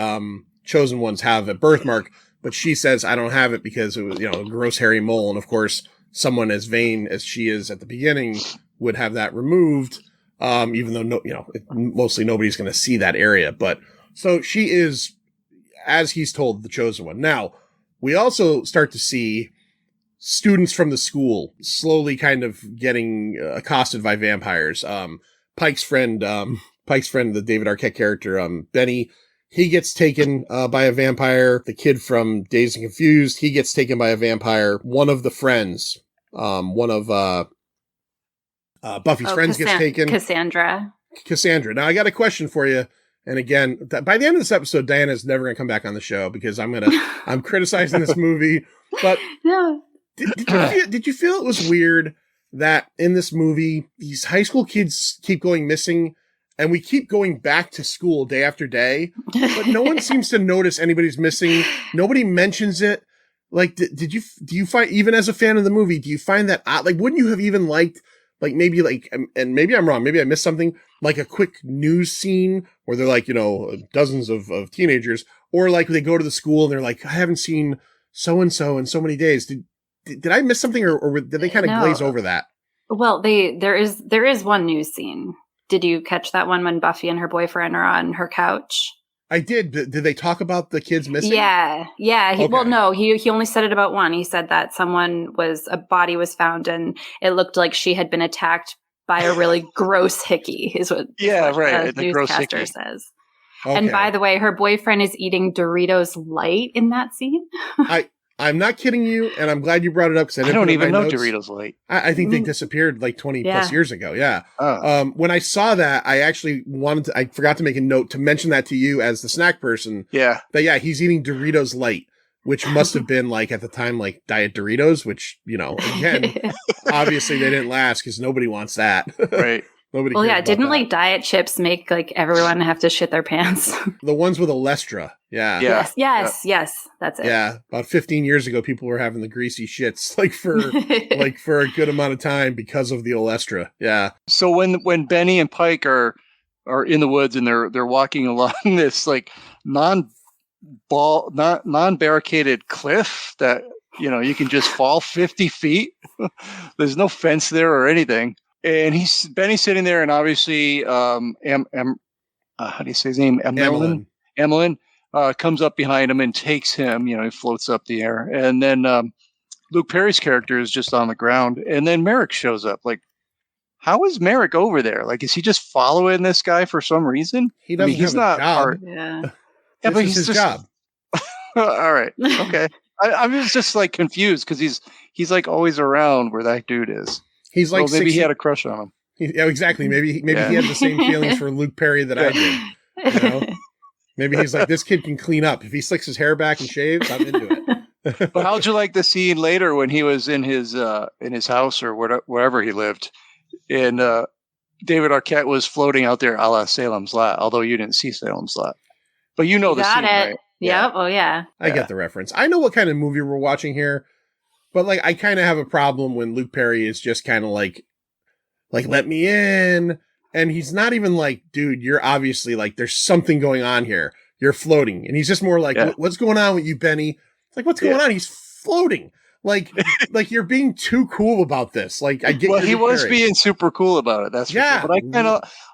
chosen ones have a birthmark. But she says, I don't have it because it was, a gross hairy mole. And of course, someone as vain as she is at the beginning would have that removed. Even though, mostly nobody's going to see that area. But so she is, as he's told, the chosen one. Now, we also start to see students from the school slowly kind of getting accosted by vampires. Pike's friend, the David Arquette character, Benny, he gets taken by a vampire. The kid from Dazed and Confused, he gets taken by a vampire. One of the friends, one of Buffy's friends gets taken. Cassandra. Now, I got a question for you. And again, by the end of this episode, Diana's never going to come back on the show because I'm criticizing this movie. But No. did you feel it was weird that in this movie, these high school kids keep going missing and we keep going back to school day after day, but no one seems to notice anybody's missing. Nobody mentions it. Like, do you find, even as a fan of the movie, do you find that odd? Like, wouldn't you have even liked, like, maybe like, and maybe I'm wrong, maybe I missed something, like a quick news scene where they're like, dozens of teenagers, or like they go to the school and they're like, I haven't seen so-and-so in so many days. Did I miss something or did they kind of glaze over that? Well, there is one news scene. Did you catch that one when Buffy and her boyfriend are on her couch? I did. Did they talk about the kids missing? Yeah. Okay. Well, no, he only said it about one. He said that a body was found and it looked like she had been attacked by a really gross hickey is what right. the gross newscaster hickey says. Okay. And by the way, her boyfriend is eating Doritos Light in that scene. I'm not kidding you, and I'm glad you brought it up because I don't even know Doritos Light. I think they disappeared like 20 plus years ago. Yeah. Oh. When I saw that, I actually I forgot to make a note to mention that to you as the snack person. Yeah. That he's eating Doritos Light, which must have been like at the time like Diet Doritos, which again, obviously they didn't last because nobody wants that. Right. Nobody. Well, cares didn't about like diet chips make like everyone have to shit their pants? the ones with Olestra? Yeah. Yes, that's it. Yeah, about 15 years ago, people were having the greasy shits like for a good amount of time because of the Olestra. Yeah. So when Benny and Pike are in the woods and they're walking along this like non-barricaded cliff that you can just fall 50 feet. There's no fence there or anything. And Benny's sitting there, and obviously, how do you say his name? Emmeline comes up behind him and takes him. He floats up the air, and then Luke Perry's character is just on the ground, and then Merrick shows up. Like, how is Merrick over there? Like, is he just following this guy for some reason? He doesn't have a job. Yeah, but he's his job. All right, okay. I'm just like confused because he's like always around where that dude is. He's like maybe he had a crush on him. Yeah, exactly. Maybe he had the same feelings for Luke Perry that I did. Maybe he's like, this kid can clean up. If he slicks his hair back and shaves, I'm into it. But how'd you like the scene later when he was in his house or wherever he lived, and David Arquette was floating out there, a la Salem's Lot? Although you didn't see Salem's Lot, but the scene, right? Yep. Oh yeah. I get the reference. I know what kind of movie we're watching here. But like, I kind of have a problem when Luke Perry is just kind of like, let me in. And he's not even like, dude, you're obviously like, there's something going on here. You're floating. And he's just more like, what's going on with you, Benny? It's like, what's going on? He's floating. Like you're being too cool about this. Like, I get. Well, he was being super cool about it. That's for sure. But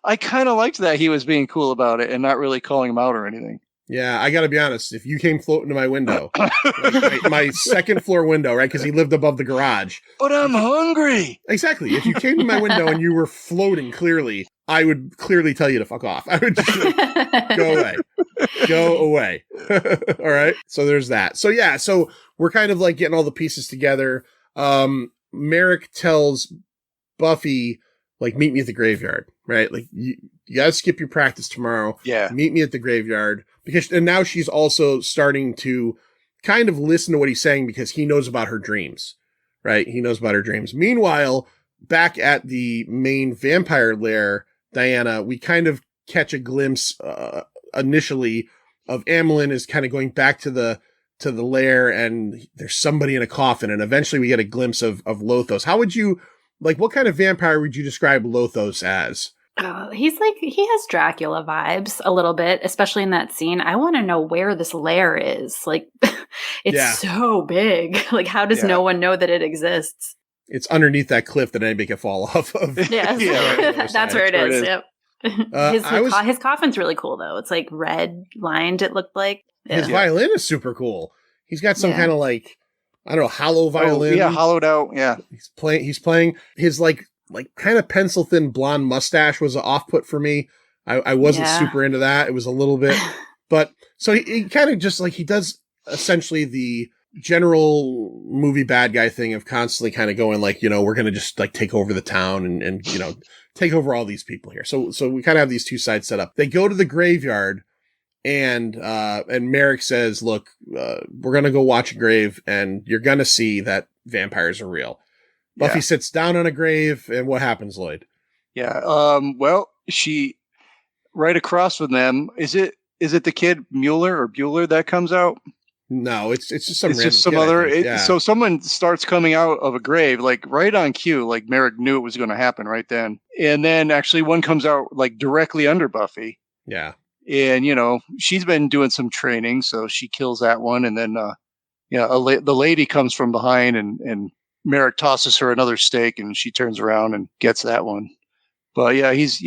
I kind of liked that he was being cool about it and not really calling him out or anything. Yeah, I got to be honest. If you came floating to my window, my second floor window, right? Because he lived above the garage. But I'm hungry. Exactly. If you came to my window and you were floating clearly, I would clearly tell you to fuck off. I would just go away. All right. So there's that. So yeah. So we're kind of like getting all the pieces together. Merrick tells Buffy, like, meet me at the graveyard, right? Like, you gotta skip your practice tomorrow. Yeah. Meet me at the graveyard. And now she's also starting to kind of listen to what he's saying because he knows about her dreams, right? He knows about her dreams. Meanwhile, back at the main vampire lair, Diana, we kind of catch a glimpse initially of Emmeline is kind of going back to the lair, and there's somebody in a coffin, and eventually we get a glimpse of Lothos. How would you, like, what kind of vampire would you describe Lothos as? He has Dracula vibes a little bit, especially in that scene. I want to know where this lair is. Like, it's so big. Like, how does no one know that it exists? It's underneath that cliff that anybody can fall off of. Yes. That's where it is. Yep. His coffin's really cool, though. It's like red lined, it looked like. Yeah. His violin is super cool. He's got some kind of like, I don't know, hollow violin. Hollowed out. Yeah. He's playing his like kind of pencil thin blonde mustache was an off put for me. I wasn't super into that. It was a little bit But so he kind of just like, he does essentially the general movie bad guy thing of constantly kind of going like, we're going to just like take over the town and take over all these people here. So we kind of have these two sides set up. They go to the graveyard and Merrick says, look, we're going to go watch a grave and you're going to see that vampires are real. Buffy sits down on a grave and what happens, Lloyd? Yeah. Well, she right across from them. Is it the kid Bueller that comes out? No, it's just some. It's random just some kid, other. So someone starts coming out of a grave, like right on cue. Like Merrick knew it was going to happen right then, and then actually one comes out like directly under Buffy. Yeah, and she's been doing some training, so she kills that one, and then the lady comes from behind, and Merrick tosses her another stake, and she turns around and gets that one. But yeah, he's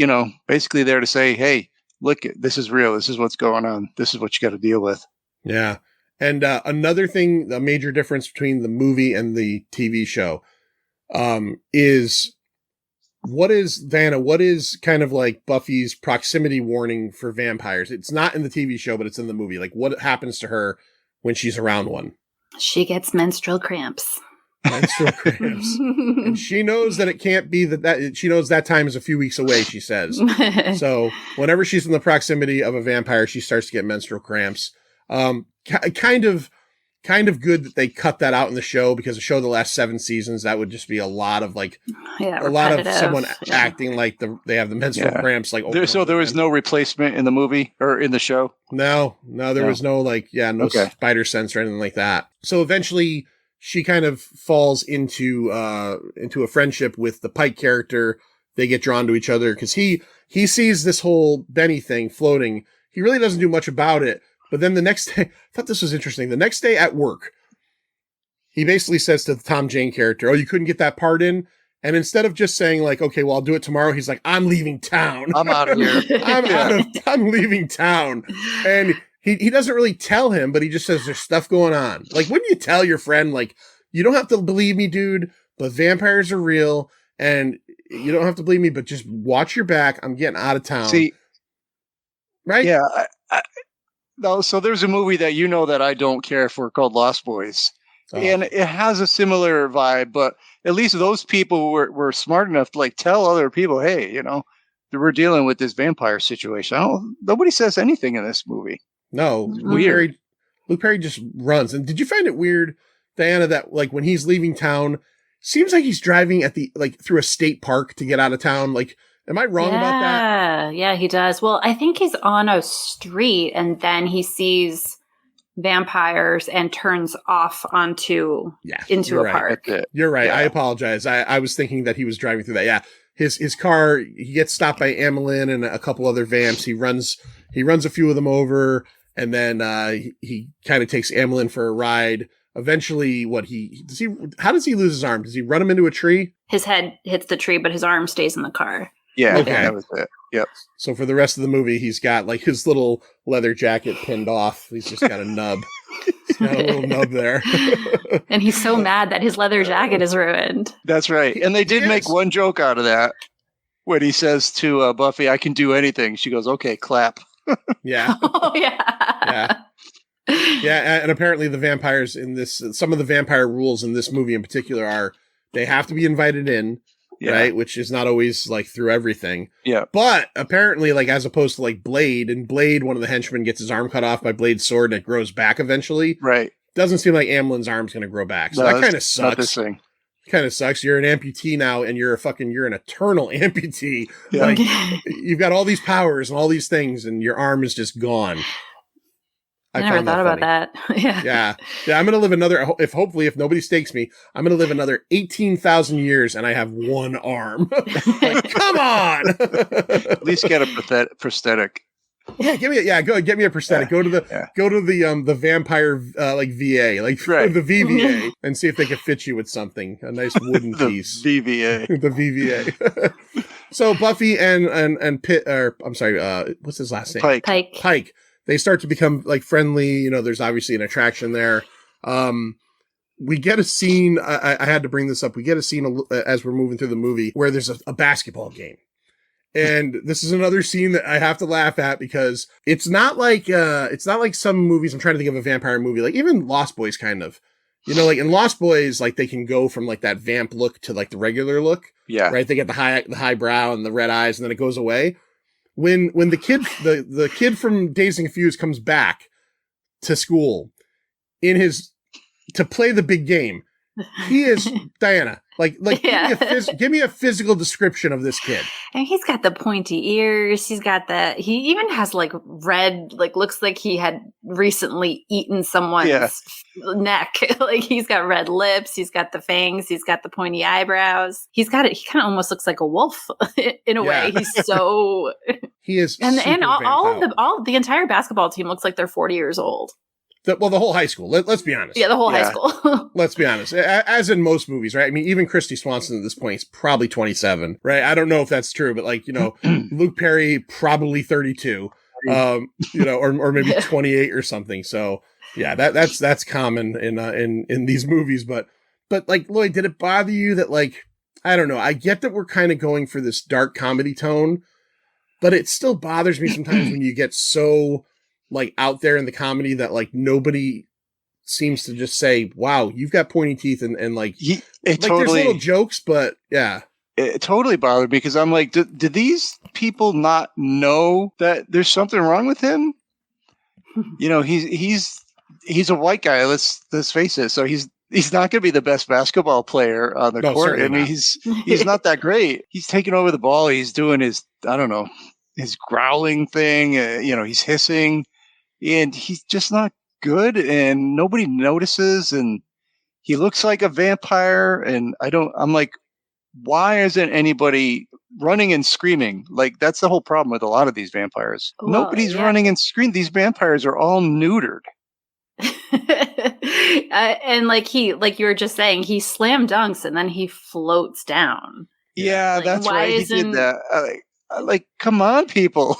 basically there to say, hey, look, this is real. This is what's going on. This is what you got to deal with. Yeah. And another thing, a major difference between the movie and the TV show is what is kind of like Buffy's proximity warning for vampires? It's not in the TV show, but it's in the movie. Like what happens to her when she's around one? She gets menstrual cramps. Menstrual cramps. And she knows that it can't be that she knows that time is a few weeks away, she says. So whenever she's in the proximity of a vampire, she starts to get menstrual cramps. Kind of good that they cut that out in the show, because the show the last 7 seasons, that would just be a lot of like a lot of someone acting like they have the menstrual cramps like so there was no replacement in the movie or in the show. No, there was no spider sense or anything like that. So eventually she kind of falls into a friendship with the Pike character. They get drawn to each other because he sees this whole Benny thing floating. He really doesn't do much about it. But then the next day, I thought this was interesting. The next day at work, he basically says to the Tom Jane character, oh, you couldn't get that part in? And instead of just saying like, okay, well, I'll do it tomorrow, he's like, I'm leaving town. I'm out of here. I'm leaving town. And he doesn't really tell him, but he just says there's stuff going on. Like, wouldn't you tell your friend, like, you don't have to believe me, dude, but vampires are real. And you don't have to believe me, but just watch your back. I'm getting out of town. See, right? Yeah. No, so there's a movie that that I don't care for called Lost Boys. Oh. And it has a similar vibe, but at least those people were smart enough to like tell other people, hey, we're dealing with this vampire situation. Nobody says anything in this movie. No, Luke Perry just runs. And did you find it weird, Diana, that like when he's leaving town, seems like he's driving through a state park to get out of town? Like, am I wrong about that? Yeah, he does. Well, I think he's on a street and then he sees vampires and turns off into a park. You're right. Yeah. I apologize. I was thinking that he was driving through that. Yeah. His car, he gets stopped by Amelin and a couple other vamps. He runs a few of them over, and then he kind of takes Amelin for a ride. Eventually, how does he lose his arm? Does he run him into a tree? His head hits the tree, but his arm stays in the car. Yeah, okay. That was it. Yep. So for the rest of the movie, he's got like his little leather jacket pinned off. He's just got a nub. He's got a little nub there. And he's so mad that his leather jacket is ruined. That's right. And they did make one joke out of that when he says to Buffy, I can do anything. She goes, okay, clap. Yeah. Oh, yeah. Yeah, and apparently the vampires in this, some of the vampire rules in this movie in particular are they have to be invited in. Yeah. Right, which is not always like through everything. Yeah, but apparently, like as opposed to like Blade, one of the henchmen gets his arm cut off by Blade's sword and it grows back eventually. Right, doesn't seem like Amelin's arm's going to grow back, so that kind of sucks. Not this thing. Kind of sucks. You're an amputee now, and you're an eternal amputee. Yeah. Like you've got all these powers and all these things, and your arm is just gone. I never thought about that. Yeah. I'm going to live another, if nobody stakes me, I'm going to live another 18,000 years and I have one arm. Like, come on. At least get a prosthetic. Yeah, get me a prosthetic. Go to the vampire like VA, like the VVA, and see if they can fit you with something, a nice wooden piece. VVA. The VVA. So Buffy and Pitt, or I'm sorry, what's his last name? Pike. They start to become like friendly. There's obviously an attraction there. We get a scene. I had to bring this up. We get a scene as we're moving through the movie where there's a basketball game. And this is another scene that I have to laugh at because it's not like some movies. I'm trying to think of a vampire movie, like even Lost Boys kind of, like in Lost Boys, like they can go from like that vamp look to like the regular look. Yeah. Right. They get the high brow and the red eyes and then it goes away. When the kid from Dazed and Confused comes back to school to play the big game, he is Diana. Yeah. Give me a physical description of this kid. And he's got the pointy ears. He even has like red, like looks like he had recently eaten someone's neck. Like he's got red lips. He's got the fangs. He's got the pointy eyebrows. He kind of almost looks like a wolf in a way. He's so, he is. And the entire basketball team looks like they're 40 years old. The whole high school. Let's be honest. Yeah, the whole high school. Let's be honest. As in most movies, right? I mean, even Christy Swanson at this point is probably 27, right? I don't know if that's true, but Luke Perry probably 32, or maybe 28 or something. So yeah, that's common in these movies. But like Lloyd, did it bother you that I don't know? I get that we're kind of going for this dark comedy tone, but it still bothers me sometimes when you get so out there in the comedy that nobody seems to just say, wow, you've got pointy teeth and there's little jokes, but yeah. It totally bothered me because I'm like, did these people not know that there's something wrong with him? He's a white guy. Let's face it. So he's not going to be the best basketball player on the court. I mean, he's not that great. He's taking over the ball. He's doing his growling thing. He's hissing. And he's just not good, and nobody notices, and he looks like a vampire, and I'm like, why isn't anybody running and screaming? Like, that's the whole problem with a lot of these vampires. Well, nobody's running and screaming. These vampires are all neutered. And like you were just saying, he slam dunks and then he floats down. Yeah, that's right. He did that. Come on, people.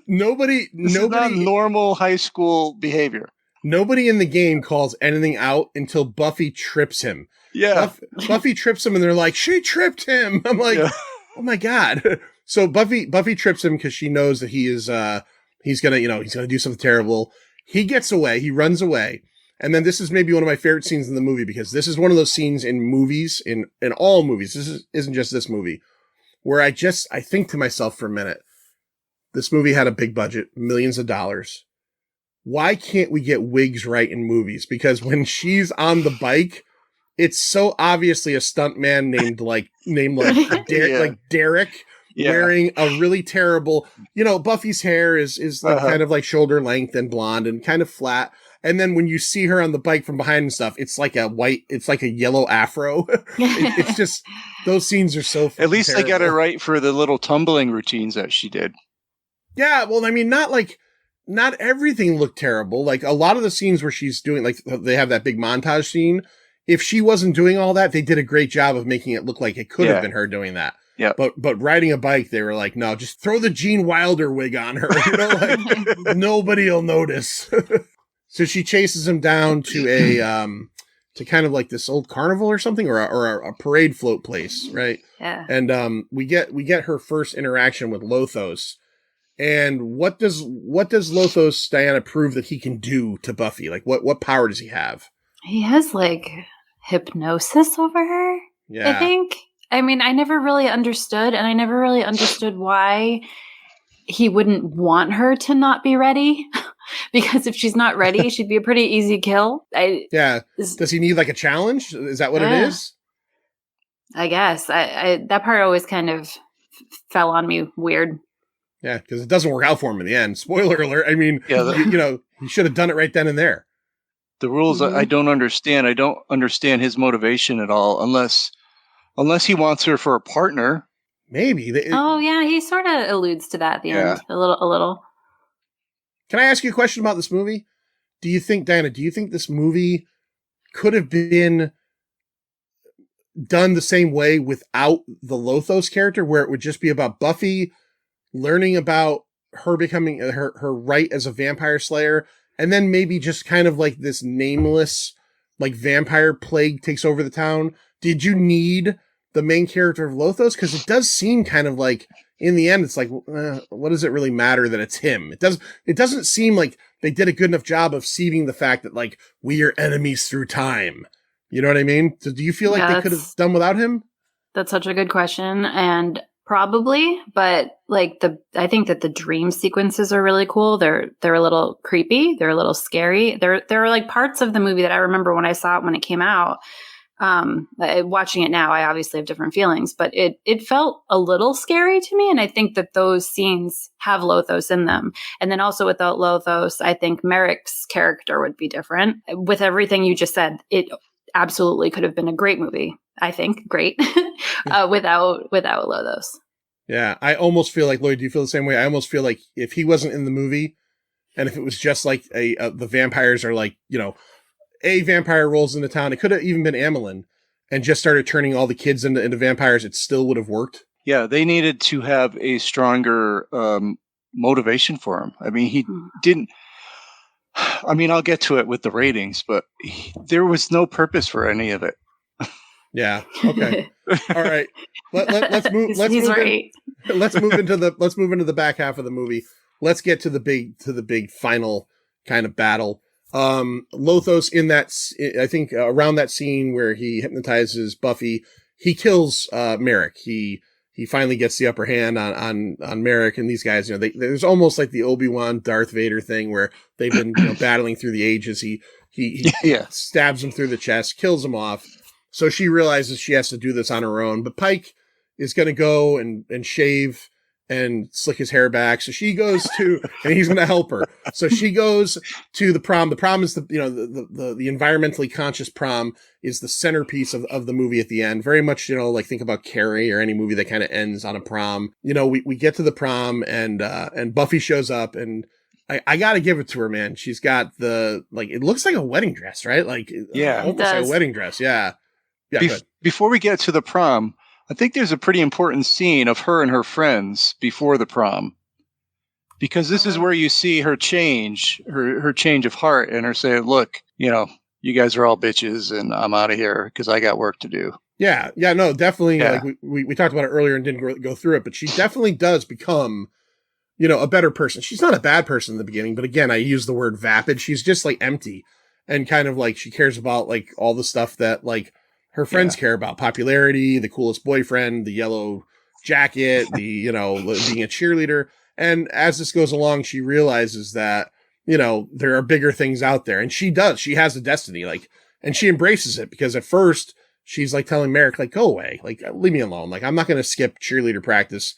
Nobody not normal high school behavior. Nobody in the game calls anything out until Buffy trips him. Yeah. Buffy trips him and they're like, she tripped him. I'm like, oh my God. So Buffy trips him because she knows that he is, he's gonna do something terrible. He gets away. He runs away. And then this is maybe one of my favorite scenes in the movie because this is one of those scenes in movies, in all movies. This isn't just this movie, where I think to myself for a minute, this movie had a big budget, millions of dollars. Why can't we get wigs right in movies? Because when she's on the bike, it's so obviously a stuntman named Derek wearing a really terrible, Buffy's hair is kind of shoulder length and blonde and kind of flat. And then when you see her on the bike from behind and stuff, it's like a yellow afro. It's just, those scenes are so At least terrible. they got it right for the little tumbling routines that she did. Yeah, well, I mean, not everything looked terrible. A lot of the scenes where she's doing, they have that big montage scene. If she wasn't doing all that, they did a great job of making it look like it could have been her doing that. Yeah. But riding a bike, they were like, no, just throw the Gene Wilder wig on her. Nobody will notice. So she chases him down to to kind of this old carnival or something, or a parade float place, right? Yeah. And we get her first interaction with Lothos. And what does Lothos, Diana, prove that he can do to Buffy? What power does he have? He has hypnosis over her. Yeah. I think. I mean, I never really understood, and I never really understood why he wouldn't want her to not be ready. Because if she's not ready, she'd be a pretty easy kill. Does he need a challenge? Is that what it is? I guess. I that part always kind of fell on me weird. Yeah, because it doesn't work out for him in the end. Spoiler alert. I mean, he should have done it right then and there. The rules I don't understand. I don't understand his motivation at all, unless he wants her for a partner. Maybe. He sort of alludes to that at the end a little. Can I ask you a question about this movie? Diana, do you think this movie could have been done the same way without the Lothos character, where it would just be about Buffy learning about her becoming her right as a vampire slayer, and then maybe just kind of this nameless vampire plague takes over the town? Did you need the main character of Lothos? Because it does seem kind of in the end, it's like, what does it really matter that it's him? It doesn't seem like they did a good enough job of seeding the fact that like we are enemies through time. You know what I mean? So do you feel like they could have done without him? That's such a good question. And probably, but like I think that the dream sequences are really cool. They're a little creepy. They're a little scary. There are like parts of the movie that I remember when I saw it when it came out. Watching it now, I obviously have different feelings, but it felt a little scary to me. And I think that those scenes have Lothos in them. And then also without Lothos, I think Merrick's character would be different. With everything you just said, it absolutely could have been a great movie. I think great without Lothos. Yeah, I almost feel like, Lloyd, do you feel the same way? I almost feel like if he wasn't in the movie, and if it was just like the vampires are like, you know, a vampire rolls into town, it could have even been Amelin, and just started turning all the kids into vampires, it still would have worked. Yeah, they needed to have a stronger motivation for him. I mean, he didn't. I mean, I'll get to it with the ratings, but there was no purpose for any of it. Yeah. Okay. All right. Let's move. Let's move into the back half of the movie. Let's get to the big final kind of battle. Lothos in that, I think around that scene where he hypnotizes Buffy, he kills Merrick. He finally gets the upper hand on Merrick, and these guys, you know, there's almost like the Obi-Wan Darth Vader thing where they've been battling through the ages. He stabs him through the chest, kills him off. So she realizes she has to do this on her own, but Pike is going to go and shave and slick his hair back. So she goes to, and he's going to help her. So she goes to the prom. The prom is the environmentally conscious prom is the centerpiece of the movie at the end. Very much, you know, like think about Carrie or any movie that kind of ends on a prom. You know, we get to the prom and Buffy shows up, and I got to give it to her, man. She's got it looks like a wedding dress, right? Like, yeah, almost like a wedding dress. Yeah. Yeah. Before we get to the prom, I think there's a pretty important scene of her and her friends before the prom, because this is where you see her change, her change of heart, and her saying, look, you know, you guys are all bitches and I'm out of here because I got work to do. Yeah. Yeah, no, definitely. Yeah. Like we talked about it earlier and didn't go through it, but she definitely does become, you know, a better person. She's not a bad person in the beginning, but again, I use the word vapid. She's just like empty and kind of like she cares about like all the stuff that like her friends care about: popularity, the coolest boyfriend, the yellow jacket, you know, being a cheerleader. And as this goes along, she realizes that, you know, there are bigger things out there. And she does. She has a destiny, like, and she embraces it, because at first she's like telling Merrick, like, go away, like, leave me alone. Like, I'm not going to skip cheerleader practice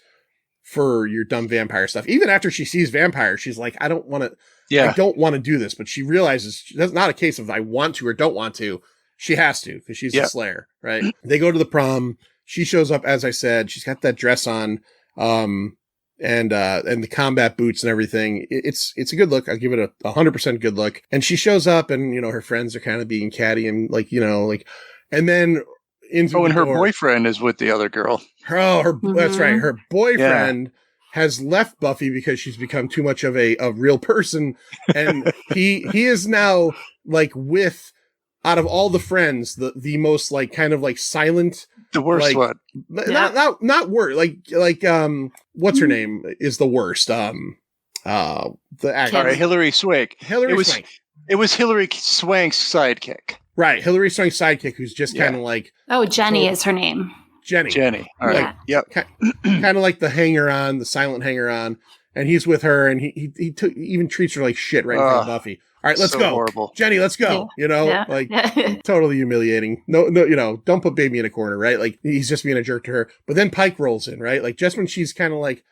for your dumb vampire stuff. Even after she sees vampires, she's like, I don't want to, I don't want to do this. But she realizes that's not a case of I want to or don't want to. She has to, because she's a slayer, right? They go to the prom. She shows up, as I said. She's got that dress on, and the combat boots and everything. It's a good look. I'll give it a 100% good look. And she shows up, and you know, her friends are kind of being catty and like, you know, like, and then into and her boyfriend is with the other girl. That's right. Her boyfriend has left Buffy because she's become too much of a real person, and he is now like with. Out of all the friends, the most like kind of like silent, the worst like, one. Not worse. Like what's her name is the worst. The actor. Sorry, Hilary Swank. Swank. It was Hilary Swank's sidekick. Right, Hilary Swank's sidekick, who's just kind of like. Oh, Jenny is her name. Jenny. All right. Yep. Kind of like the hanger on, the silent hanger on, and he's with her, and he even treats her like shit right in front of Buffy. All right, let's go. Horrible. Jenny, let's go. You know, like totally humiliating. No, you know, don't put baby in a corner, right? Like he's just being a jerk to her. But then Pike rolls in, right? Like just when she's kind of like,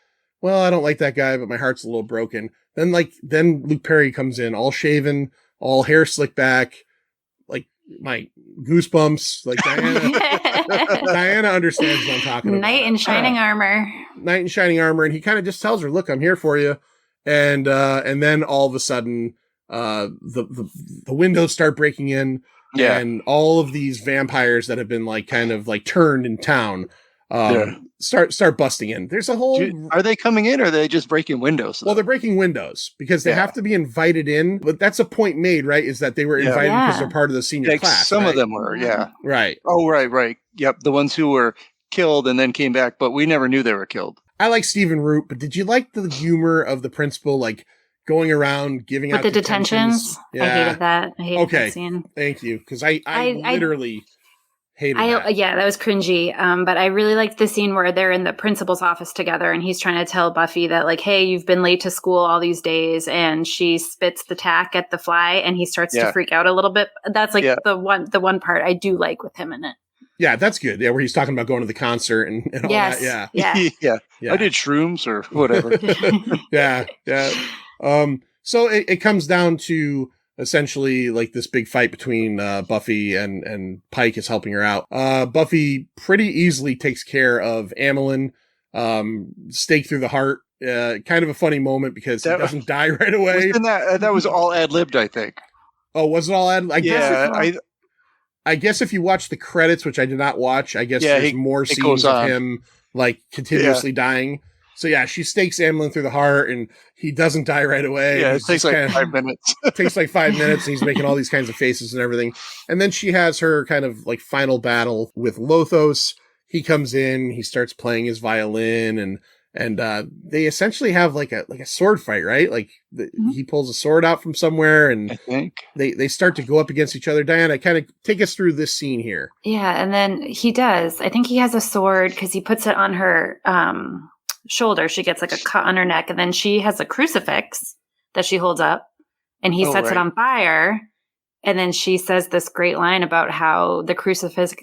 well, I don't like that guy, but my heart's a little broken. Then Luke Perry comes in, all shaven, all hair slicked back, like my goosebumps. Like Diana understands what I'm talking about. Knight in shining armor. And he kind of just tells her, look, I'm here for you. And then all of a sudden, the windows start breaking in, and all of these vampires that have been like kind of like turned in town start busting in. There's a whole. Are they coming in, or are they just breaking windows? Well, they're breaking windows because they have to be invited in. But that's a point made, right? Is that they were invited because they're part of the senior class. Some of them were, right. Oh, right. Yep, the ones who were killed and then came back, but we never knew they were killed. I like Stephen Root, but did you like the humor of the principal, like going around giving With out the detentions? Yeah. I hated that. I hated that scene. Thank you. Because I literally hated that. Yeah, that was cringy. But I really liked the scene where they're in the principal's office together and he's trying to tell Buffy that, like, hey, you've been late to school all these days, and she spits the tack at the fly and he starts to freak out a little bit. That's like the one part I do like with him in it. Yeah, that's good. Yeah, where he's talking about going to the concert and all that. Yeah. Yeah. I did shrooms or whatever. Yeah. So it comes down to essentially like this big fight between Buffy and Pike is helping her out. Buffy pretty easily takes care of Amelin, stake through the heart. Kind of a funny moment because he doesn't die right away. That was all ad-libbed, I think. Oh, was it all ad-libbed? I guess if you watch the credits, which I did not watch, I guess there's more scenes of him like continuously dying. So yeah, she stakes Amelin through the heart, and he doesn't die right away. Yeah, it takes like 5 minutes. It takes like 5 minutes, and he's making all these kinds of faces and everything. And then she has her kind of like final battle with Lothos. He comes in, he starts playing his violin, and they essentially have like a sword fight, right? Like he pulls a sword out from somewhere, and I think they start to go up against each other. Diana, kind of take us through this scene here. Yeah, and then he does. I think he has a sword because he puts it on her shoulder. She gets like a cut on her neck, and then she has a crucifix that she holds up, and he sets it on fire. And then she says this great line about how the crucifix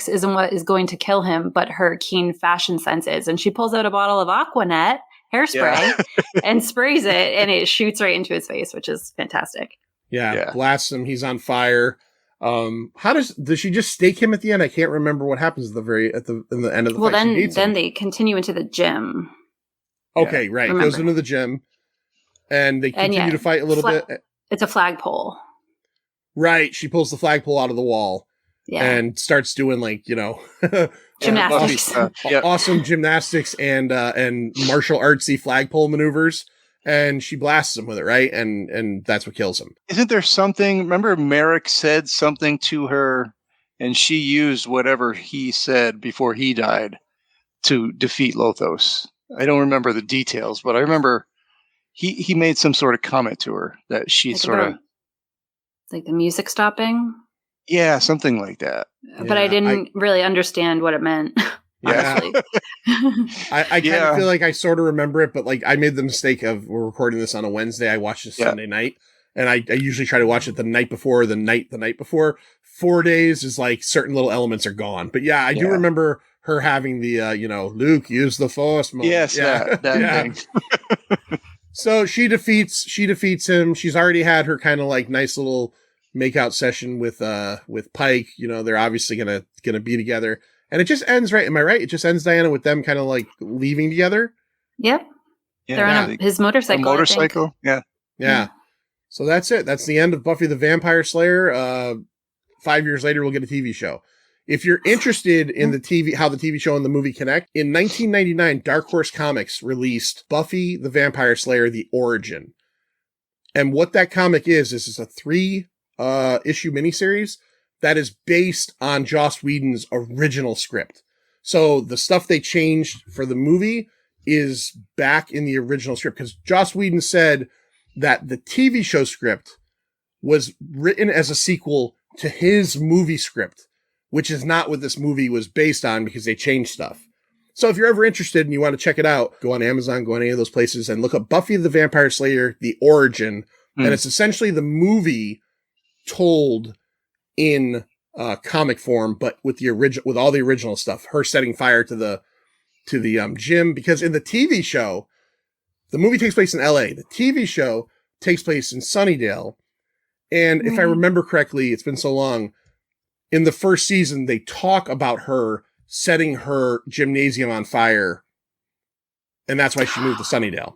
isn't what is going to kill him, but her keen fashion sense is. And she pulls out a bottle of Aquanet hairspray and sprays it, and it shoots right into his face, which is fantastic. Yeah. Blasts him. He's on fire. How does she just stake him at the end? I can't remember what happens in the end of the fight. Then they continue into the gym. Okay, right. Remember. Goes into the gym, and they continue to fight a little bit. It's a flagpole. Right. She pulls the flagpole out of the wall and starts doing gymnastics. Awesome gymnastics and martial artsy flagpole maneuvers. And she blasts him with it, right? And that's what kills him. Isn't there something? Remember, Merrick said something to her, and she used whatever he said before he died to defeat Lothos. I don't remember the details, but I remember he made some sort of comment to her that she like the music stopping? Yeah, something like that. But I didn't really understand what it meant. Yeah. I kind of feel like I sort of remember it, but like I made the mistake of we're recording this on a Wednesday. I watched this Sunday night, and I usually try to watch it the night before, the night before. 4 days is like certain little elements are gone. But I do remember her having the, Luke, use the Force moment. Yes, that thing. So she defeats him. She's already had her kind of like nice little makeout session with Pike. They're obviously gonna be together, and it just ends right. Am I right? It just ends, Diana, with them kind of like leaving together. Yep. They're on his motorcycle. A motorcycle. Yeah. So that's it. That's the end of Buffy the Vampire Slayer. 5 years later, we'll get a TV show. If you're interested in how the TV show and the movie connect, in 1999, Dark Horse Comics released Buffy the Vampire Slayer: The Origin. And what that comic is a 3-issue miniseries that is based on Joss Whedon's original script. So the stuff they changed for the movie is back in the original script, because Joss Whedon said that the TV show script was written as a sequel to his movie script, which is not what this movie was based on, because they changed stuff. So if you're ever interested and you want to check it out, go on Amazon, go on any of those places, and look up Buffy the Vampire Slayer: The Origin. And it's essentially the movie told in comic form, but with all the original stuff. Her setting fire to the gym, because in the TV show, the movie takes place in LA. The TV show takes place in Sunnydale. And if I remember correctly, it's been so long, in the first season, they talk about her setting her gymnasium on fire. And that's why she moved to Sunnydale.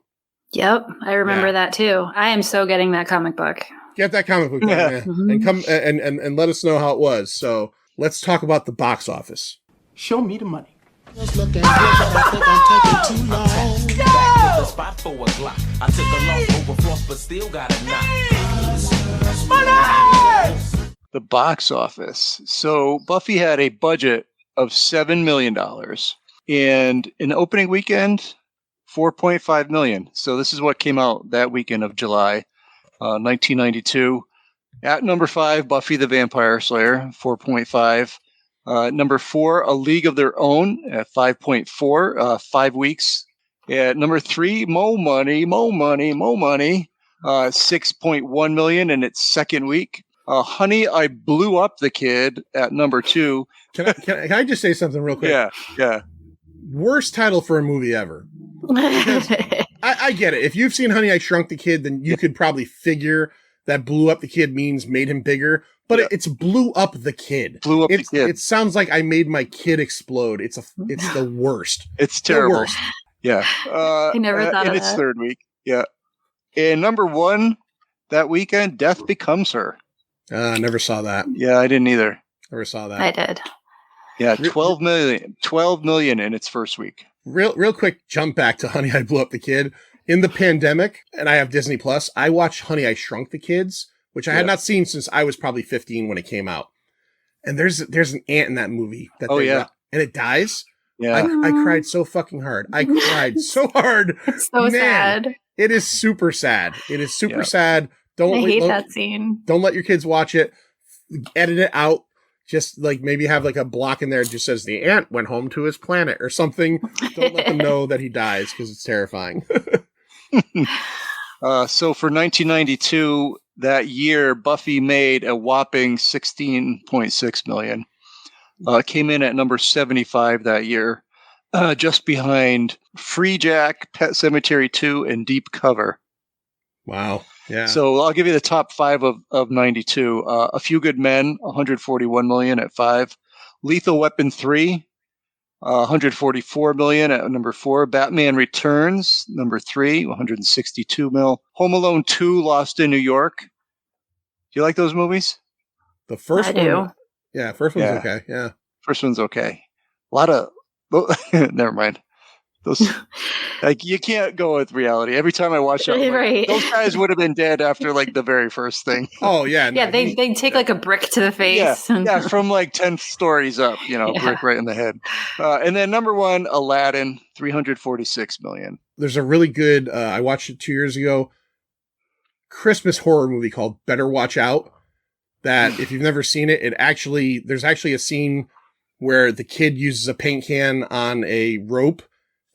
Yep. I remember that too. I am so getting that comic book. Get that comic book and come and let us know how it was. So let's talk about the box office. Show me the money. Just look at I think I'm taking too long. Back to the spot for a Glock. I took a loss over floss, but still got a knock. Money! The box office. So Buffy had a budget of $7 million. And in opening weekend, 4.5 million. So this is what came out that weekend of July, 1992. At number 5, Buffy the Vampire Slayer, 4.5. Number 4, A League of Their Own at 5.4, 5 weeks. At number 3, Mo Money, 6.1 million in its second week. Honey, I Blew Up the Kid at number 2. Can I just say something real quick? Yeah. Worst title for a movie ever. I get it. If you've seen Honey, I Shrunk the Kid, then you could probably figure that blew up the kid means made him bigger. But it's blew up the kid. Blew up the kid. It sounds like I made my kid explode. It's the worst. It's terrible. The worst. Yeah. I never thought of in its that. third week. Yeah. And number 1 that weekend, Death Becomes Her. Never saw that. Yeah, I didn't either. Never saw that. I did. Yeah, 12 million in its first week. Real quick jump back to Honey, I Blew Up the Kid. In the pandemic, and I have Disney Plus, I watched Honey, I Shrunk the Kids, which I had not seen since I was probably 15 when it came out. And there's an ant in that movie and it dies. Yeah. I cried so fucking hard. I cried so hard. So sad. It is super sad. It is super sad. I hate that scene. Don't let your kids watch it. Edit it out. Just like maybe have like a block in there that just says the ant went home to his planet or something. Don't let them know that he dies because it's terrifying. So for 1992, that year, Buffy made a whopping 16.6 million. Came in at number 75 that year, just behind Free Jack, Pet Sematary 2, and Deep Cover. Wow. Yeah. So I'll give you the top 5 of 92. A Few Good Men, 141 million at 5. Lethal Weapon 3, 144 million at number 4. Batman Returns, number 3, 162 mil. Home Alone 2, Lost in New York. Do you like those movies? The first I one. do. Yeah, first one's okay. Yeah. First one's okay. A lot of never mind. Those like you can't go with reality. Every time I watch it, like, Right. those guys would have been dead after like the very first thing. Oh yeah. Yeah, they take like a brick to the face. Yeah, from like 10 stories up, brick right in the head. And then number 1, Aladdin, 346 million. There's a really good, I watched it 2 years ago, Christmas horror movie called Better Watch Out. That if you've never seen it, there's actually a scene where the kid uses a paint can on a rope.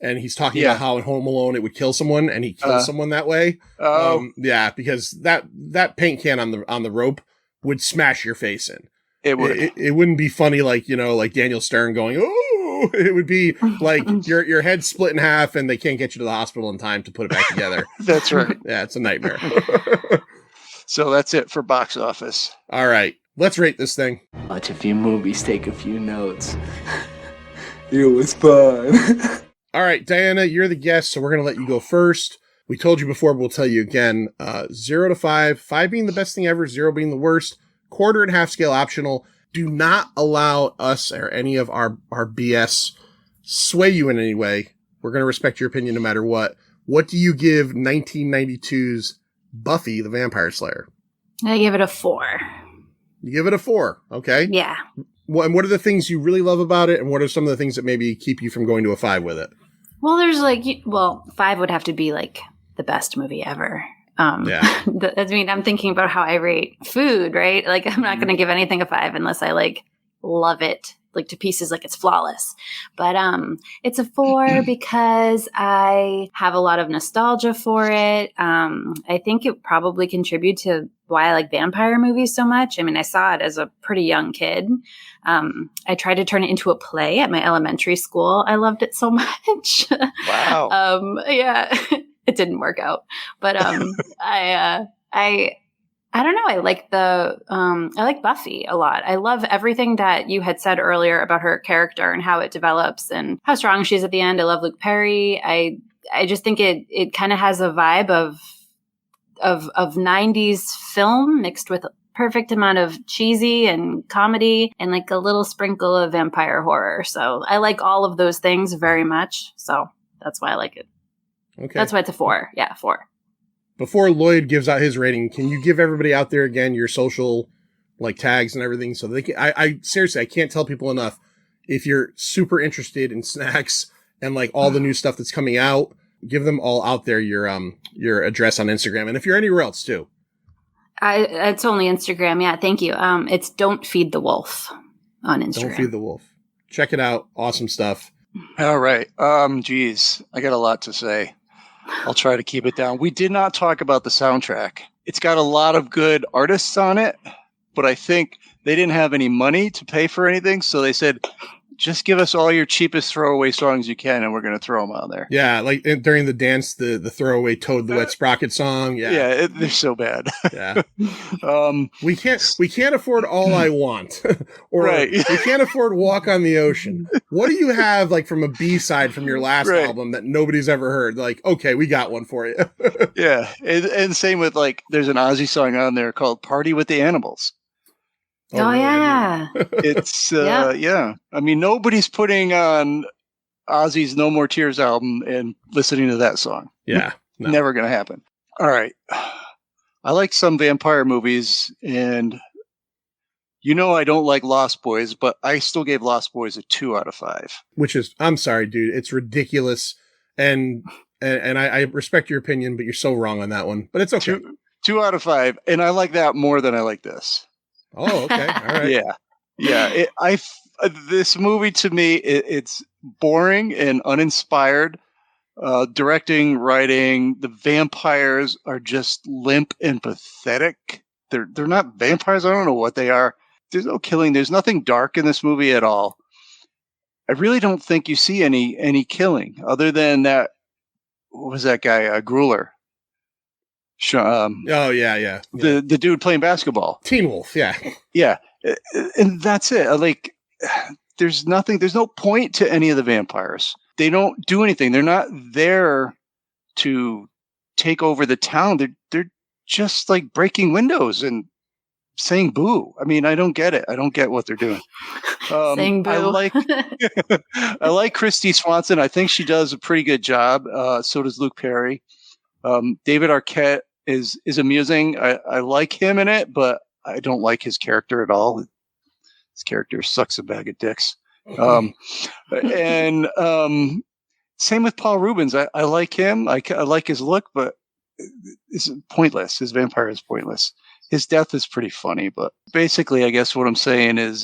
And he's talking about how in Home Alone it would kill someone, and he kills someone that way. Because that paint can on the rope would smash your face in. It would. It wouldn't be funny like Daniel Stern going, "Oh!" It would be like your head split in half, and they can't get you to the hospital in time to put it back together. That's right. Yeah, it's a nightmare. So that's it for box office. All right, let's rate this thing. Watch a few movies, take a few notes. It was fun. All right, Diana, you're the guest, so we're going to let you go first. We told you before, but we'll tell you again. 0 to 5, 5 being the best thing ever, 0 being the worst, quarter and half scale optional. Do not allow us or any of our BS sway you in any way. We're going to respect your opinion no matter what. What do you give 1992's Buffy the Vampire Slayer? I give it a 4. You give it a 4, okay? Yeah. And what are the things you really love about it, and what are some of the things that maybe keep you from going to a 5 with it? Well, there's 5 would have to be like the best movie ever. Yeah. I'm thinking about how I rate food, right? Like, I'm not going to give anything a 5 unless I like love it like to pieces, like it's flawless. But it's a 4 because I have a lot of nostalgia for it. I think it probably contributed to why I like vampire movies so much. I mean, I saw it as a pretty young kid. I tried to turn it into a play at my elementary school. I loved it so much. Wow. Yeah, it didn't work out. But I don't know. I like I like Buffy a lot. I love everything that you had said earlier about her character and how it develops and how strong she is at the end. I love Luke Perry. I just think it kind of has a vibe of 90s film mixed with a perfect amount of cheesy and comedy and like a little sprinkle of vampire horror. So I like all of those things very much. So that's why I like it. Okay. That's why it's a 4. Yeah, 4. Before Lloyd gives out his rating, can you give everybody out there again your social like tags and everything so they can? I seriously, I can't tell people enough. if you're super interested in snacks and like all the new stuff that's coming out, give them all out there your address on Instagram. And if you're anywhere else too. It's only Instagram. Yeah. Thank you. It's Don't Feed the Wolf on Instagram. Don't Feed the Wolf. Check it out. Awesome stuff. All right. Geez, I got a lot to say. I'll try to keep it down. We did not talk about the soundtrack. It's got a lot of good artists on it, but I think they didn't have any money to pay for anything. So they said, just give us all your cheapest throwaway songs you can, and we're going to throw them on there. Yeah, like during the dance, the throwaway Toad the Wet Sprocket song. Yeah, yeah, they're so bad. Yeah, we can't afford All I Want, or right. We can't afford Walk on the Ocean. What do you have like from a B-side from your last album that nobody's ever heard? Like, okay, we got one for you. Yeah, and same with like, there's an Ozzy song on there called "Party with the Animals." Oh really? Yeah. It's yeah. I mean, nobody's putting on Ozzy's No More Tears album and listening to that song. Yeah. No. Never gonna happen. All right. I like some vampire movies, and I don't like Lost Boys, but I still gave Lost Boys a 2 out of 5. Which is, I'm sorry, dude, it's ridiculous. And I respect your opinion, but you're so wrong on that one. But it's okay. 2 out of 5, and I like that more than I like this. Oh, okay. All right. Yeah. This movie to me, it's boring and uninspired. Directing, writing, the vampires are just limp and pathetic. They're not vampires. I don't know what they are. There's no killing. There's nothing dark in this movie at all. I really don't think you see any killing other than that. What was that guy? Grueller. Oh yeah. The dude playing basketball. Teen Wolf, yeah. Yeah. And that's it. Like, there's no point to any of the vampires. They don't do anything. They're not there to take over the town. They're just like breaking windows and saying boo. I mean, I don't get it. I don't get what they're doing. Saying boo. I like Christy Swanson. I think she does a pretty good job. So does Luke Perry. David Arquette is amusing. I like him in it, but I don't like his character at all. His character sucks a bag of dicks. And same with Paul Rubens. I like him. I like his look, but it's pointless. His vampire is pointless. His death is pretty funny, but basically, I guess what I'm saying is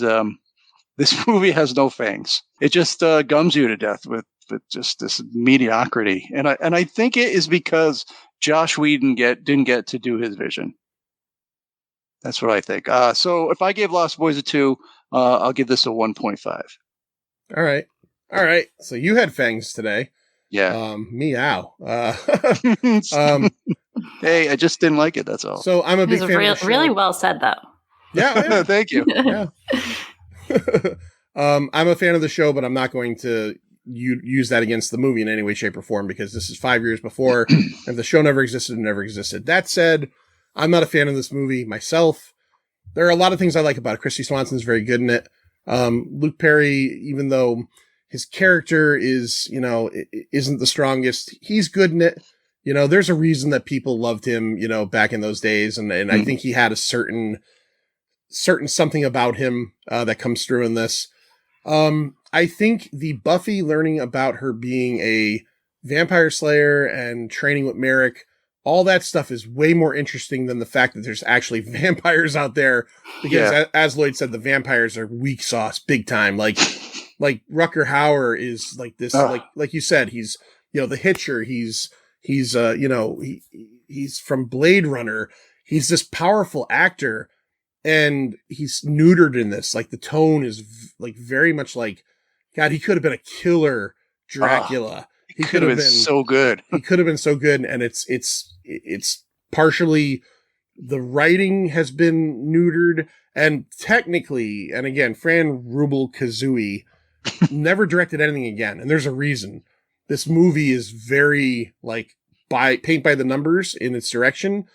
this movie has no fangs. It just gums you to death with just this mediocrity. And I think it is because Josh Whedon didn't get to do his vision. That's what I think. So if I gave Lost Boys a 2, I'll give this a 1.5. All right. So you had fangs today. Yeah. Meow. Hey, I just didn't like it. That's all. So I'm a big fan of the show. Really well said, though. Yeah. Thank you. Yeah. I'm a fan of the show, but I'm not going to use that against the movie in any way, shape, or form, because this is 5 years before, and the show never existed and never existed. That said, I'm not a fan of this movie myself. There are a lot of things I like about it. Christy Swanson's very good in it. Luke Perry, even though his character is, isn't the strongest, he's good in it. There's a reason that people loved him, back in those days. And I think he had a certain something about him, that comes through in this. I think the Buffy learning about her being a vampire slayer and training with Merrick, all that stuff is way more interesting than the fact that there's actually vampires out there. Because as Lloyd said, the vampires are weak sauce big time. Like Rutger Hauer is like this, like you said, he's, the Hitcher. He's from Blade Runner. He's this powerful actor, and he's neutered in this. Like, the tone is very much like, God, he could have been a killer Dracula. He could have been so good. He could have been so good. And it's partially the writing has been neutered, and technically, and again, Fran Rubel Kazooie never directed anything again. And there's a reason. This movie is very paint by the numbers in its direction.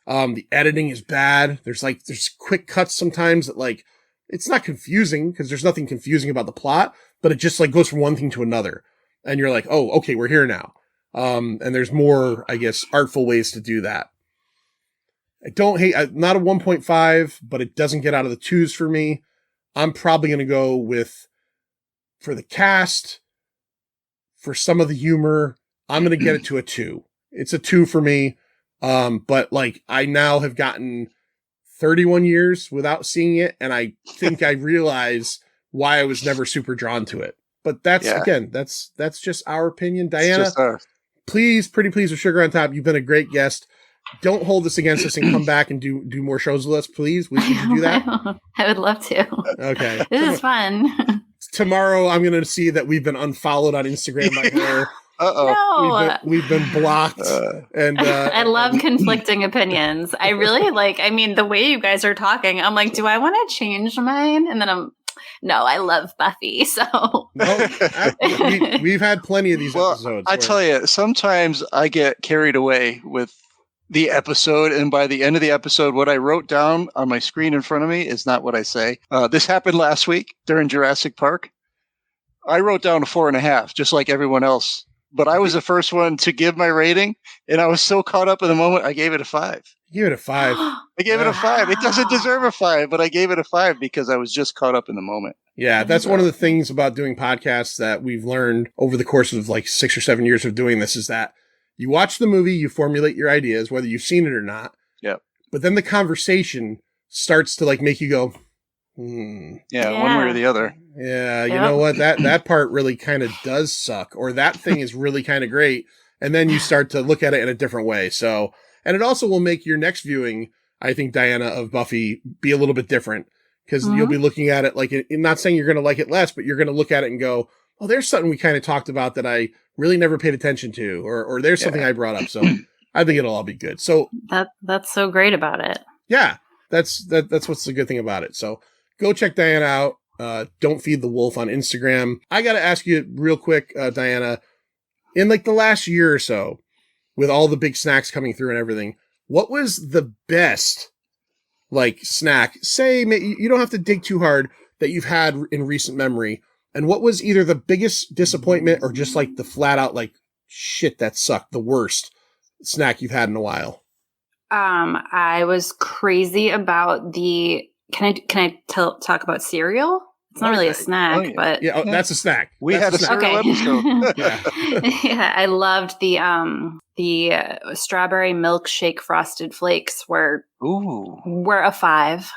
The editing is bad. There's quick cuts sometimes that it's not confusing because there's nothing confusing about the plot, but it just goes from one thing to another. And you're like, oh, okay, we're here now. And there's more, I guess, artful ways to do that. I don't hate, not a 1.5, but it doesn't get out of the 2s for me. I'm probably going to go with for the cast, for some of the humor, I'm going to get it to a 2. It's a 2 for me. But like I now have gotten 31 years without seeing it, and I think I realize why I was never super drawn to it. But that's again, that's just our opinion. Diana, please, pretty please with sugar on top. You've been a great guest. Don't hold this against us and come back and do more shows with us, please. Would you do that? I would love to. Okay. This is fun. Tomorrow, I'm going to see that we've been unfollowed on Instagram by her. No. We've been blocked. And I love conflicting opinions. I really the way you guys are talking, I'm like, do I want to change mine? And then no, I love Buffy. So no, we've had plenty of these episodes. I tell you, sometimes I get carried away with the episode, and by the end of the episode, what I wrote down on my screen in front of me is not what I say. This happened last week during Jurassic Park. I wrote down a 4.5, just like everyone else. But I was the first one to give my rating, and I was so caught up in the moment, I gave it a 5. You gave it a 5. I gave it a 5. It doesn't deserve a 5, but I gave it a 5 because I was just caught up in the moment. Yeah, that's one of the things about doing podcasts that we've learned over the course of like 6 or 7 years of doing this is that you watch the movie, you formulate your ideas, whether you've seen it or not. Yep. But then the conversation starts to like make you go, Yeah, one way or the other. Yeah, you know what? That part really kind of does suck, or that thing is really kind of great. And then you start to look at it in a different way. So, and it also will make your next viewing, I think, Diana, of Buffy be a little bit different because you'll be looking at it like, not saying you're going to like it less, but you're going to look at it and go, oh, there's something we kind of talked about that I really never paid attention to, or there's something I brought up. So I think it'll all be good. So that's so great about it. Yeah, that's what's the good thing about it. So go check Diana out. Don't Feed the Wolf on Instagram. I got to ask you real quick, Diana, in like the last year or so, with all the big snacks coming through and everything, what was the best like snack? Say, you don't have to dig too hard, that you've had in recent memory. And what was either the biggest disappointment or just like the flat out like, shit, that sucked, the worst snack you've had in a while? I was crazy about the, can I talk about cereal? It's not really a snack, but that's a snack. We had a cereal episode. Yeah, I loved the strawberry milkshake frosted flakes were a 5.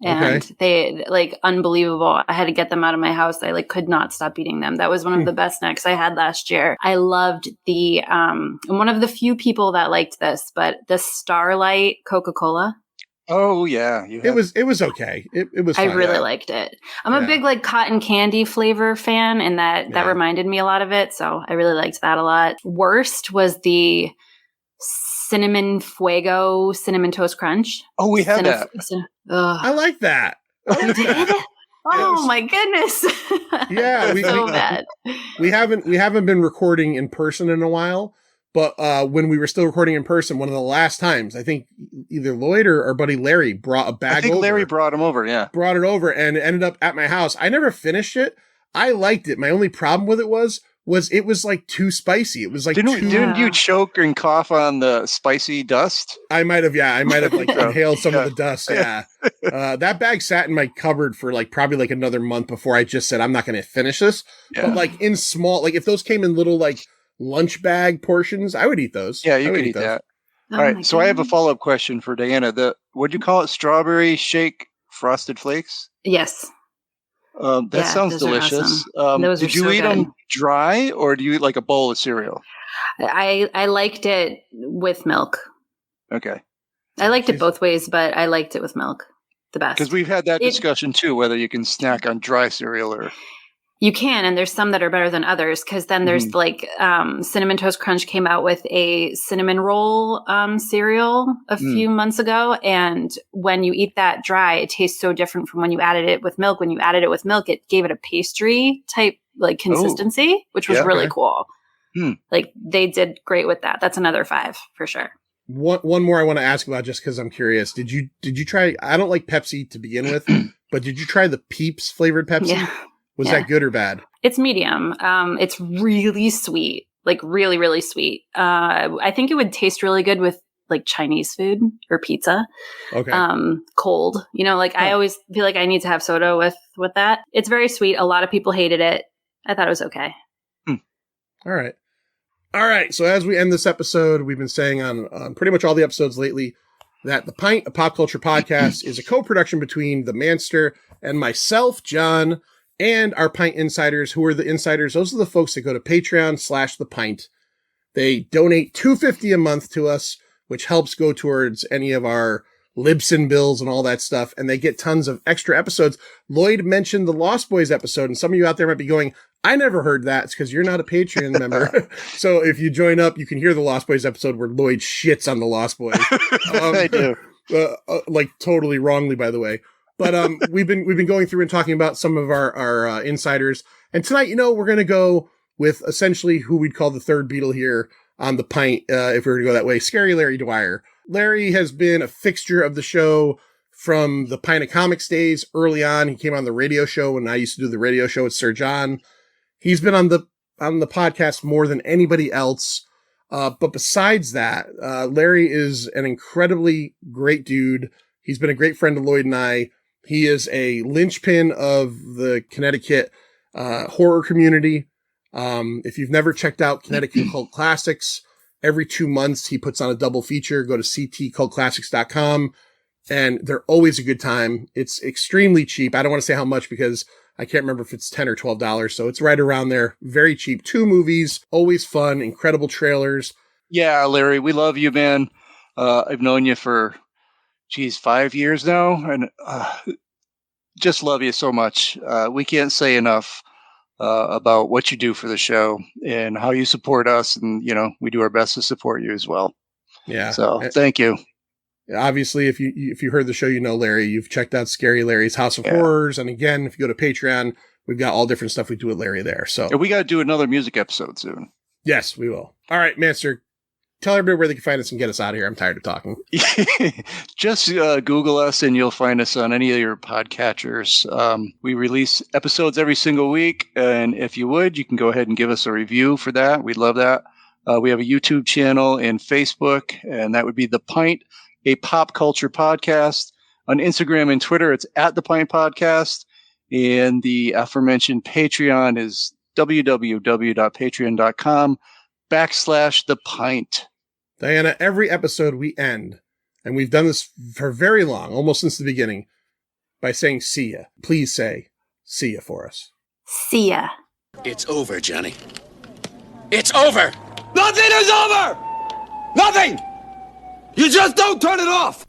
And they like unbelievable. I had to get them out of my house. I like could not stop eating them. That was one of the best snacks I had last year. I loved the I'm one of the few people that liked this, but the Starlight Coca-Cola. Oh yeah, it was okay. It was. I fun. really liked it. I'm a big like cotton candy flavor fan, and that reminded me a lot of it. So I really liked that a lot. Worst was the cinnamon fuego cinnamon toast crunch. Oh, we had that. I like that. Oh my goodness. Yeah, so bad. We haven't been recording in person in a while, but when we were still recording in person, one of the last times, I think either Lloyd or our buddy Larry brought a bag. I think Larry brought him over. Yeah, brought it over, and it ended up at my house. I never finished it. I liked it. My only problem with it was it was like too spicy. It was like didn't you choke and cough on the spicy dust? I might have like inhaled some of the dust. Yeah. That bag sat in my cupboard for like probably like another month before I just said I'm not going to finish this. Yeah. But like in small, like if those came in little like lunch bag portions, I would eat those. Yeah, you could eat that. All right. So I have a follow-up question for Diana. What'd you call it? Strawberry shake frosted flakes? Yes. That sounds delicious. Awesome. Did you eat them dry, or do you eat like a bowl of cereal? I liked it with milk. Okay. I liked it both ways, but I liked it with milk the best. Because we've had that discussion too, whether you can snack on dry cereal or... You can, and there's some that are better than others, because then there's like Cinnamon Toast Crunch came out with a cinnamon roll cereal a few months ago, and when you eat that dry, it tastes so different from when you added it with milk. When you added it with milk, it gave it a pastry type like consistency, which was really cool. Like they did great with that. That's another 5 for sure. One more I want to ask about, just because I'm curious. Did you try? I don't like Pepsi to begin with, but did you try the Peeps flavored Pepsi? Yeah. Was that good or bad? It's medium. It's really sweet, like really, really sweet. I think it would taste really good with like Chinese food or pizza. Okay. Cold, like I always feel like I need to have soda with that. It's very sweet. A lot of people hated it. I thought it was okay. All right. All right. So as we end this episode, we've been saying on pretty much all the episodes lately that The Pint, a pop culture podcast, is a co-production between The Manster and myself, John, and our Pint insiders. Who are the insiders? Those are the folks that go to Patreon/The Pint. They donate $2.50 a month to us, which helps go towards any of our Libsyn bills and all that stuff. And they get tons of extra episodes. Lloyd mentioned the Lost Boys episode, and some of you out there might be going, I never heard that. It's because you're not a Patreon member. So if you join up, you can hear the Lost Boys episode where Lloyd shits on the Lost Boys. I do. Like totally wrongly, by the way. But we've been going through and talking about some of our insiders. And tonight, we're going to go with essentially who we'd call the third Beatle here on the Pint, if we were to go that way, Scary Larry Dwyer. Larry has been a fixture of the show from the Pint of Comics days. Early on, he came on the radio show when I used to do the radio show with Sir John. He's been on the podcast more than anybody else. But besides that, Larry is an incredibly great dude. He's been a great friend to Lloyd and I. He is a linchpin of the Connecticut horror community. If you've never checked out Connecticut Cult Classics, every 2 months he puts on a double feature. Go to ctcultclassics.com, and they're always a good time. It's extremely cheap. I don't want to say how much because I can't remember if it's $10 or $12, so it's right around there. Very cheap. 2 movies, always fun, incredible trailers. Yeah, Larry, we love you, man. I've known you for, 5 years now, and just love you so much. We can't say enough about what you do for the show and how you support us, and we do our best to support you as well. Yeah. So thank you. Obviously, if you heard the show, Larry. You've checked out Scary Larry's House of Horrors, and again, if you go to Patreon, we've got all different stuff we do with Larry there. So we got to do another music episode soon. Yes, we will. All right, Manster, tell everybody where they can find us and get us out of here. I'm tired of talking. Just Google us and you'll find us on any of your podcatchers. We release episodes every single week, and if you would, you can go ahead and give us a review for that. We'd love that. We have a YouTube channel and Facebook, and that would be The Pint, a pop culture podcast. On Instagram and Twitter, it's at The Pint Podcast. And the aforementioned Patreon is www.patreon.com/The Pint. Diana, every episode we end, and we've done this for very long, almost since the beginning, by saying see ya. Please say see ya for us. See ya. It's over, Johnny. It's over! Nothing is over! Nothing! You just don't turn it off!